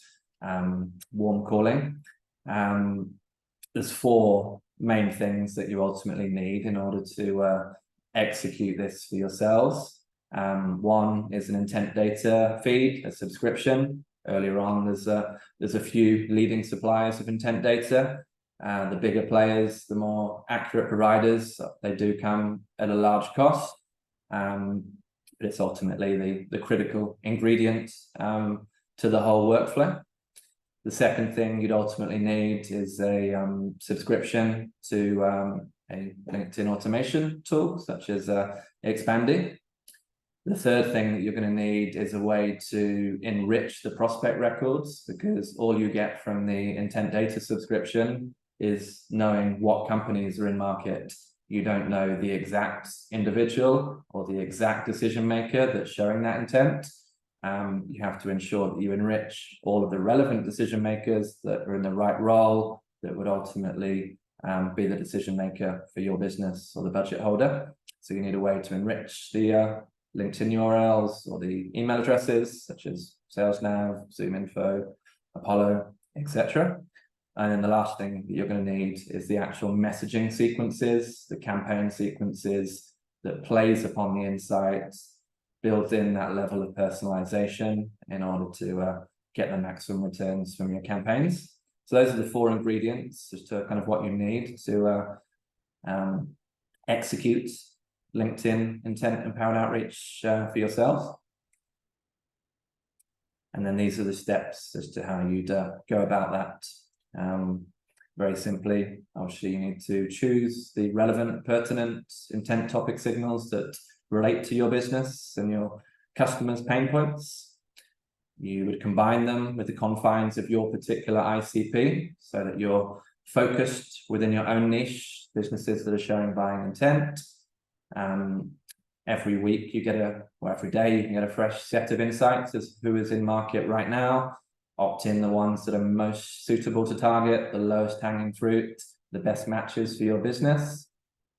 Speaker 2: warm calling. There's 4 main things that you ultimately need in order to execute this for yourselves. One is an intent data feed, a subscription. Earlier on, there's a few leading suppliers of intent data. The bigger players, the more accurate providers, they do come at a large cost. But it's ultimately the critical ingredient to the whole workflow. The second thing you'd ultimately need is a subscription to a LinkedIn automation tool, such as Expandi. The third thing that you're going to need is a way to enrich the prospect records, because all you get from the intent data subscription is knowing what companies are in market. You don't know the exact individual or the exact decision maker that's showing that intent. You have to ensure that you enrich all of the relevant decision makers that are in the right role, that would ultimately be the decision maker for your business or the budget holder. So you need a way to enrich the LinkedIn URLs or the email addresses, such as SalesNav, ZoomInfo, Apollo, etc. And then the last thing that you're going to need is the actual messaging sequences, the campaign sequences that plays upon the insights, builds in that level of personalization in order to get the maximum returns from your campaigns. So those are the 4 ingredients as to kind of what you need to execute LinkedIn intent empowered outreach for yourself. And then these are the steps as to how you'd go about that. Very simply, obviously you need to choose the relevant, pertinent intent topic signals that relate to your business and your customers' pain points. You would combine them with the confines of your particular ICP so that you're focused within your own niche, businesses that are showing buying intent. Every week you get every day you can get a fresh set of insights as who is in market right now. Opt in the ones that are most suitable to target, the lowest hanging fruit, the best matches for your business.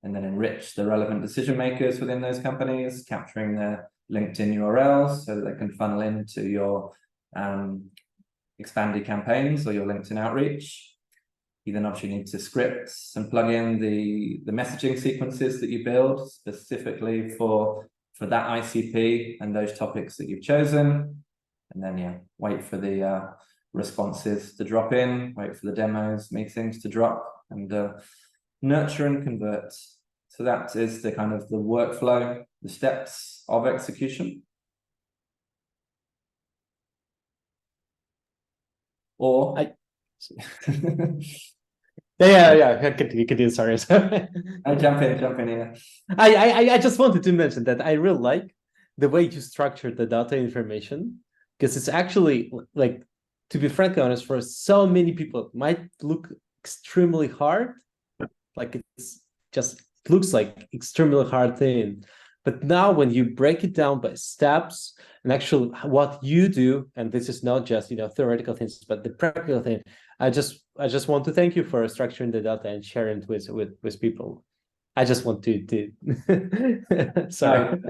Speaker 2: and then enrich the relevant decision makers within those companies, capturing their LinkedIn URLs so that they can funnel into your Expandi campaigns or your LinkedIn outreach. You then obviously need to script and plug in the messaging sequences that you build specifically for that ICP and those topics that you've chosen. And then, wait for the responses to drop in, wait for the demos, meetings to drop, and nurture and convert. So that is the kind of the workflow, the steps of execution. Or
Speaker 1: Yeah. Continue. Sorry.
Speaker 2: Jump in here.
Speaker 1: I just wanted to mention that I really like the way you structured the data information, because it's actually, like, to be frankly honest, for so many people, it might look extremely hard. Like it looks like extremely hard thing. But now when you break it down by steps and actually what you do, and this is not just theoretical things, but the practical thing, I just want to thank you for structuring the data and sharing it with people. I just want to sorry.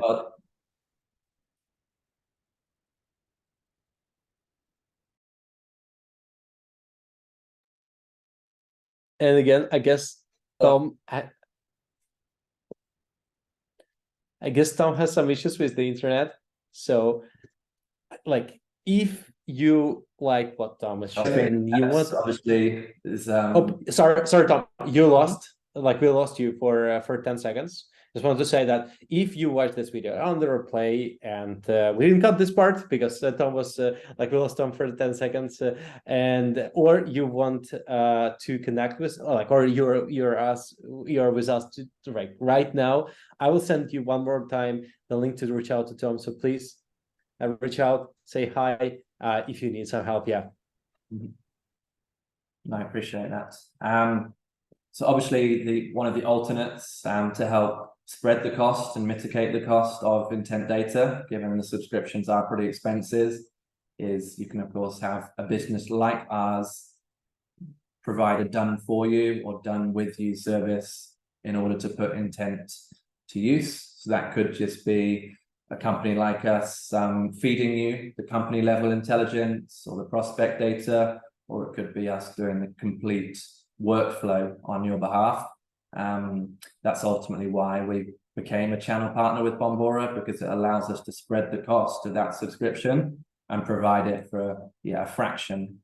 Speaker 1: And again, I guess Tom Tom has some issues with the internet. So, like, if you like what Tom is sharing, you want
Speaker 2: obviously is
Speaker 1: sorry, Tom, you lost. Like, we lost you for 10 seconds. Just wanted to say that if you watch this video on the replay, and we didn't cut this part because Tom was we lost Tom for 10 seconds, or you want to connect with, or you're with us right now, I will send you one more time the link to reach out to Tom. So please reach out, say hi if you need some help. Yeah.
Speaker 2: I appreciate that. So obviously one of the alternates to help spread the cost and mitigate the cost of intent data, given the subscriptions are pretty expensive, is you can of course have a business like ours provide a done for you or done with you service in order to put intent to use. So that could just be a company like us feeding you the company level intelligence or the prospect data, or it could be us doing the complete workflow on your behalf. That's ultimately why we became a channel partner with Bombora, because it allows us to spread the cost of that subscription and provide it for a fraction,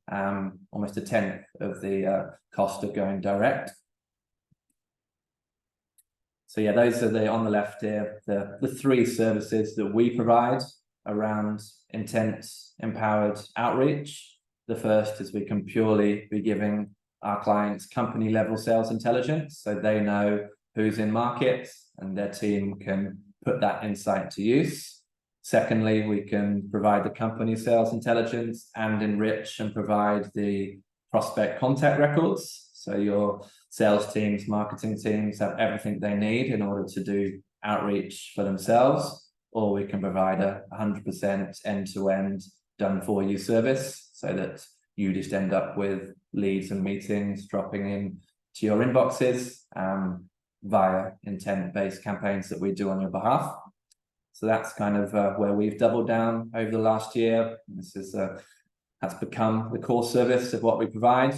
Speaker 2: almost a tenth of the cost of going direct. So those are on the left here, the three services that we provide around intent empowered outreach. The first is we can purely be giving our clients company level sales intelligence, so they know who's in market and their team can put that insight to use. Secondly, we can provide the company sales intelligence and enrich and provide the prospect contact records. So your sales teams, marketing teams have everything they need in order to do outreach for themselves, or we can provide a 100% end-to-end done for you service, so that you just end up with leads and meetings dropping in to your inboxes via intent-based campaigns that we do on your behalf. So that's kind of where we've doubled down over the last year. This is that's become the core service of what we provide.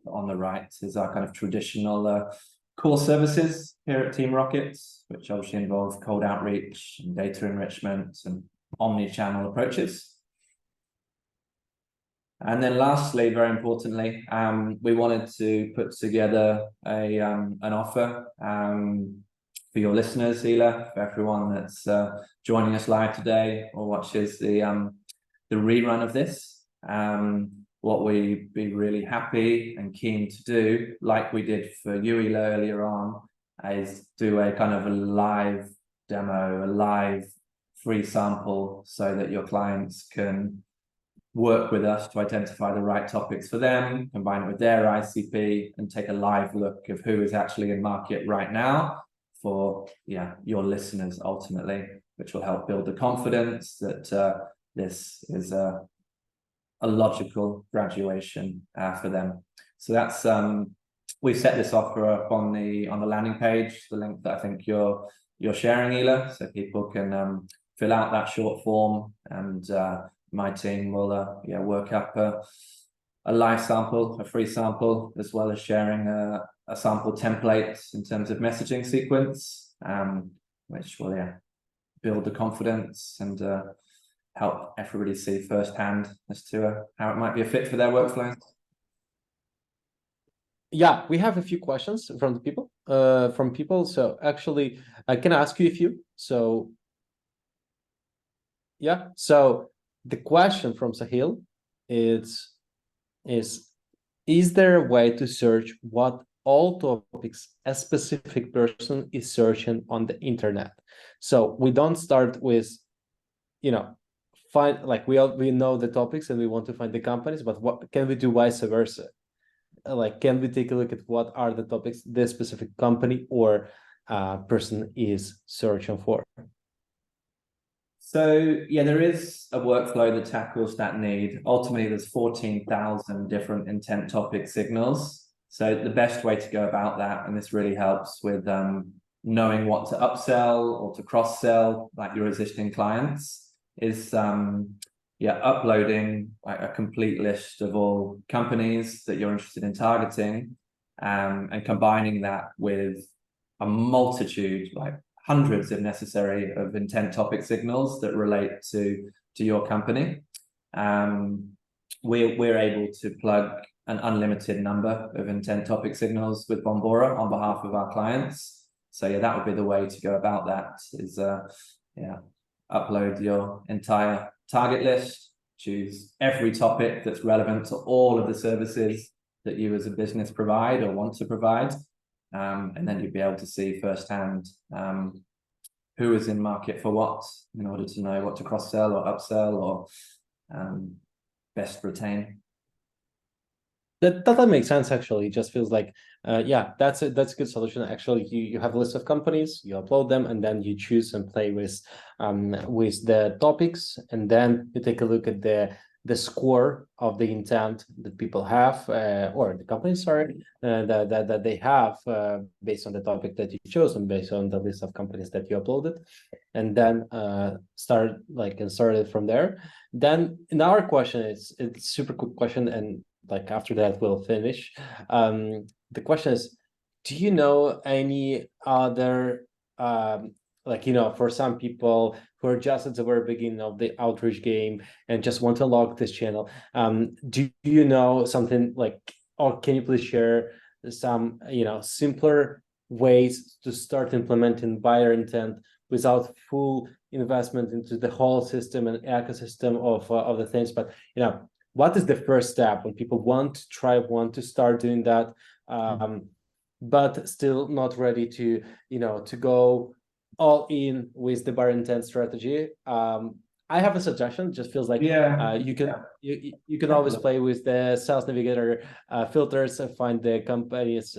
Speaker 2: On the right is our kind of traditional core services here at Team Rockets, which obviously involve cold outreach and data enrichment and omni-channel approaches. And then lastly, very importantly, we wanted to put together an offer for your listeners, Hila, for everyone that's joining us live today or watches the rerun of this. What we'd be really happy and keen to do, like we did for you, Hila, earlier on, is do a kind of a live demo, a live free sample, so that your clients can work with us to identify the right topics for them, combine it with their ICP, and take a live look of who is actually in market right now for your listeners ultimately, which will help build the confidence that this is a logical graduation for them. So that's we've set this offer up on the landing page, the link that I think you're sharing, Ela, so people can fill out that short form, and my team will work up a live sample, a free sample, as well as sharing a sample template in terms of messaging sequence, which will build the confidence and help everybody see firsthand as to how it might be a fit for their workflows.
Speaker 1: Yeah, we have a few questions from the people. So actually, I can ask you a few. So yeah, so the question from Sahil is there a way to search what all topics a specific person is searching on the internet? So we don't start with, find, like, we know the topics and we want to find the companies, but what can we do vice versa? Like, can we take a look at what are the topics this specific company or person is searching for?
Speaker 2: So yeah, there is a workflow that tackles that need. Ultimately, there's 14,000 different intent topic signals. So the best way to go about that, and this really helps with knowing what to upsell or to cross-sell like your existing clients, is uploading like a complete list of all companies that you're interested in targeting, and combining that with a multitude, like hundreds if necessary, of intent topic signals that relate to your company. We're able to plug an unlimited number of intent topic signals with Bombora on behalf of our clients. So yeah, that would be the way to go about that, is upload your entire target list, choose every topic that's relevant to all of the services that you as a business provide or want to provide, and then you'd be able to see firsthand who is in market for what, in order to know what to cross-sell or upsell or best retain.
Speaker 1: That makes sense. Actually, it just feels like that's a good solution. Actually, you have a list of companies, you upload them, and then you choose and play with the topics, and then you take a look at the score of the intent that people have, or the companies, sorry, that they have, based on the topic that you chose and based on the list of companies that you uploaded, and then start it from there. Then in our question, it's super quick question, and like after that we'll finish. The question is, do you know any other for some people who are just at the very beginning of the outreach game and just want to log this channel, do you know something like, or can you please share some simpler ways to start implementing buyer intent without full investment into the whole system and ecosystem of the things, but what is the first step when people want to start doing that, but still not ready to go all in with the buyer intent strategy? I have a suggestion. It just feels like you can always play with the sales navigator filters and find the companies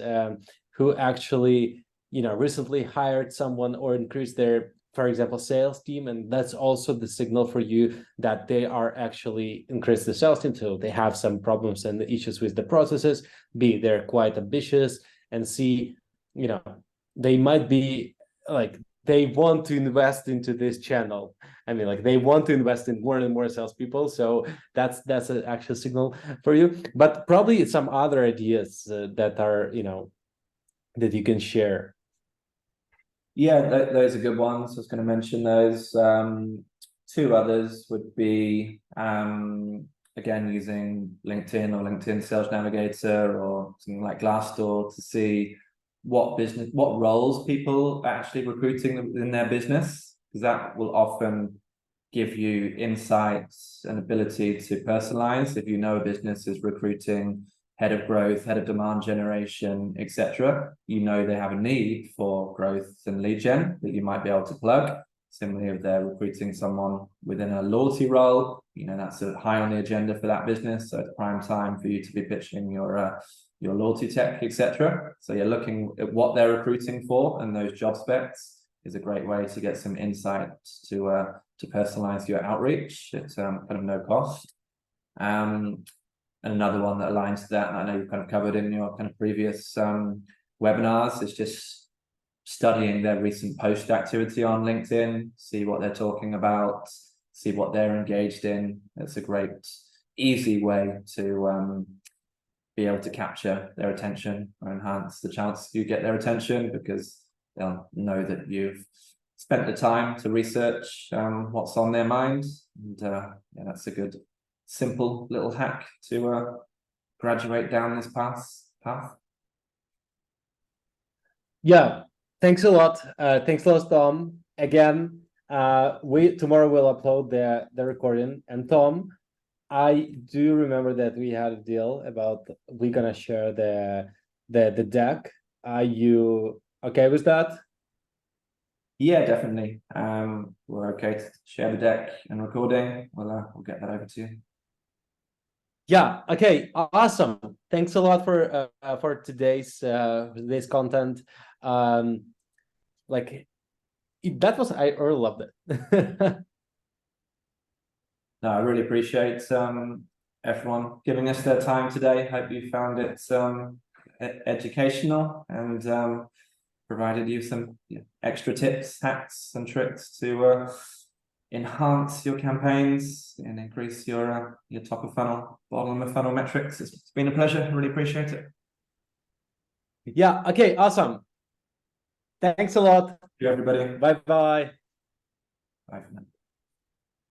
Speaker 1: who actually recently hired someone or increased their, for example, sales team, and that's also the signal for you that they are actually increased the sales team. So they have some problems and issues with the processes. B, they're quite ambitious, and C, they might be like, they want to invest into this channel. I mean, like, they want to invest in more and more salespeople. So that's an actual signal for you. But probably some other ideas that are that you can share.
Speaker 2: Yeah, those are good ones. I was going to mention those. Two others would be again using LinkedIn or LinkedIn Sales Navigator or something like Glassdoor to see what roles people are actually recruiting in their business, because that will often give you insights and ability to personalize. If you know a business is recruiting head of growth, head of demand generation, etc., they have a need for growth and lead gen that you might be able to plug. Similarly, if they're recruiting someone within a loyalty role, that's high on the agenda for that business, so it's prime time for you to be pitching your loyalty tech, etc. So you're looking at what they're recruiting for, and those job specs is a great way to get some insight to personalize your outreach at kind of no cost. And another one that aligns to that, and I know you've kind of covered in your kind of previous webinars, is just studying their recent post activity on LinkedIn, see what they're talking about, see what they're engaged in. It's a great, easy way to be able to capture their attention or enhance the chance you get their attention, because they'll know that you've spent the time to research what's on their mind. And yeah, that's a good, simple little hack to graduate down this path.
Speaker 1: Yeah, thanks a lot. Thanks a lot, Tom. Again, we tomorrow will upload the recording. And Tom, I do remember that we had a deal about we're gonna share the deck. Are you okay with that?
Speaker 2: Yeah, definitely. We're okay to share the deck and recording. We'll get that over to you.
Speaker 1: Yeah. Okay. Awesome. Thanks a lot for today's content. Like that was I really loved it.
Speaker 2: No, I really appreciate everyone giving us their time today. Hope you found it educational and provided you some extra tips, hacks, and tricks to enhance your campaigns and increase your top of funnel, bottom of funnel metrics. It's been a pleasure. Really appreciate it.
Speaker 1: Yeah. Okay. Awesome. Thanks a lot.
Speaker 2: Thank you, everybody.
Speaker 1: Bye bye.
Speaker 2: Bye for now.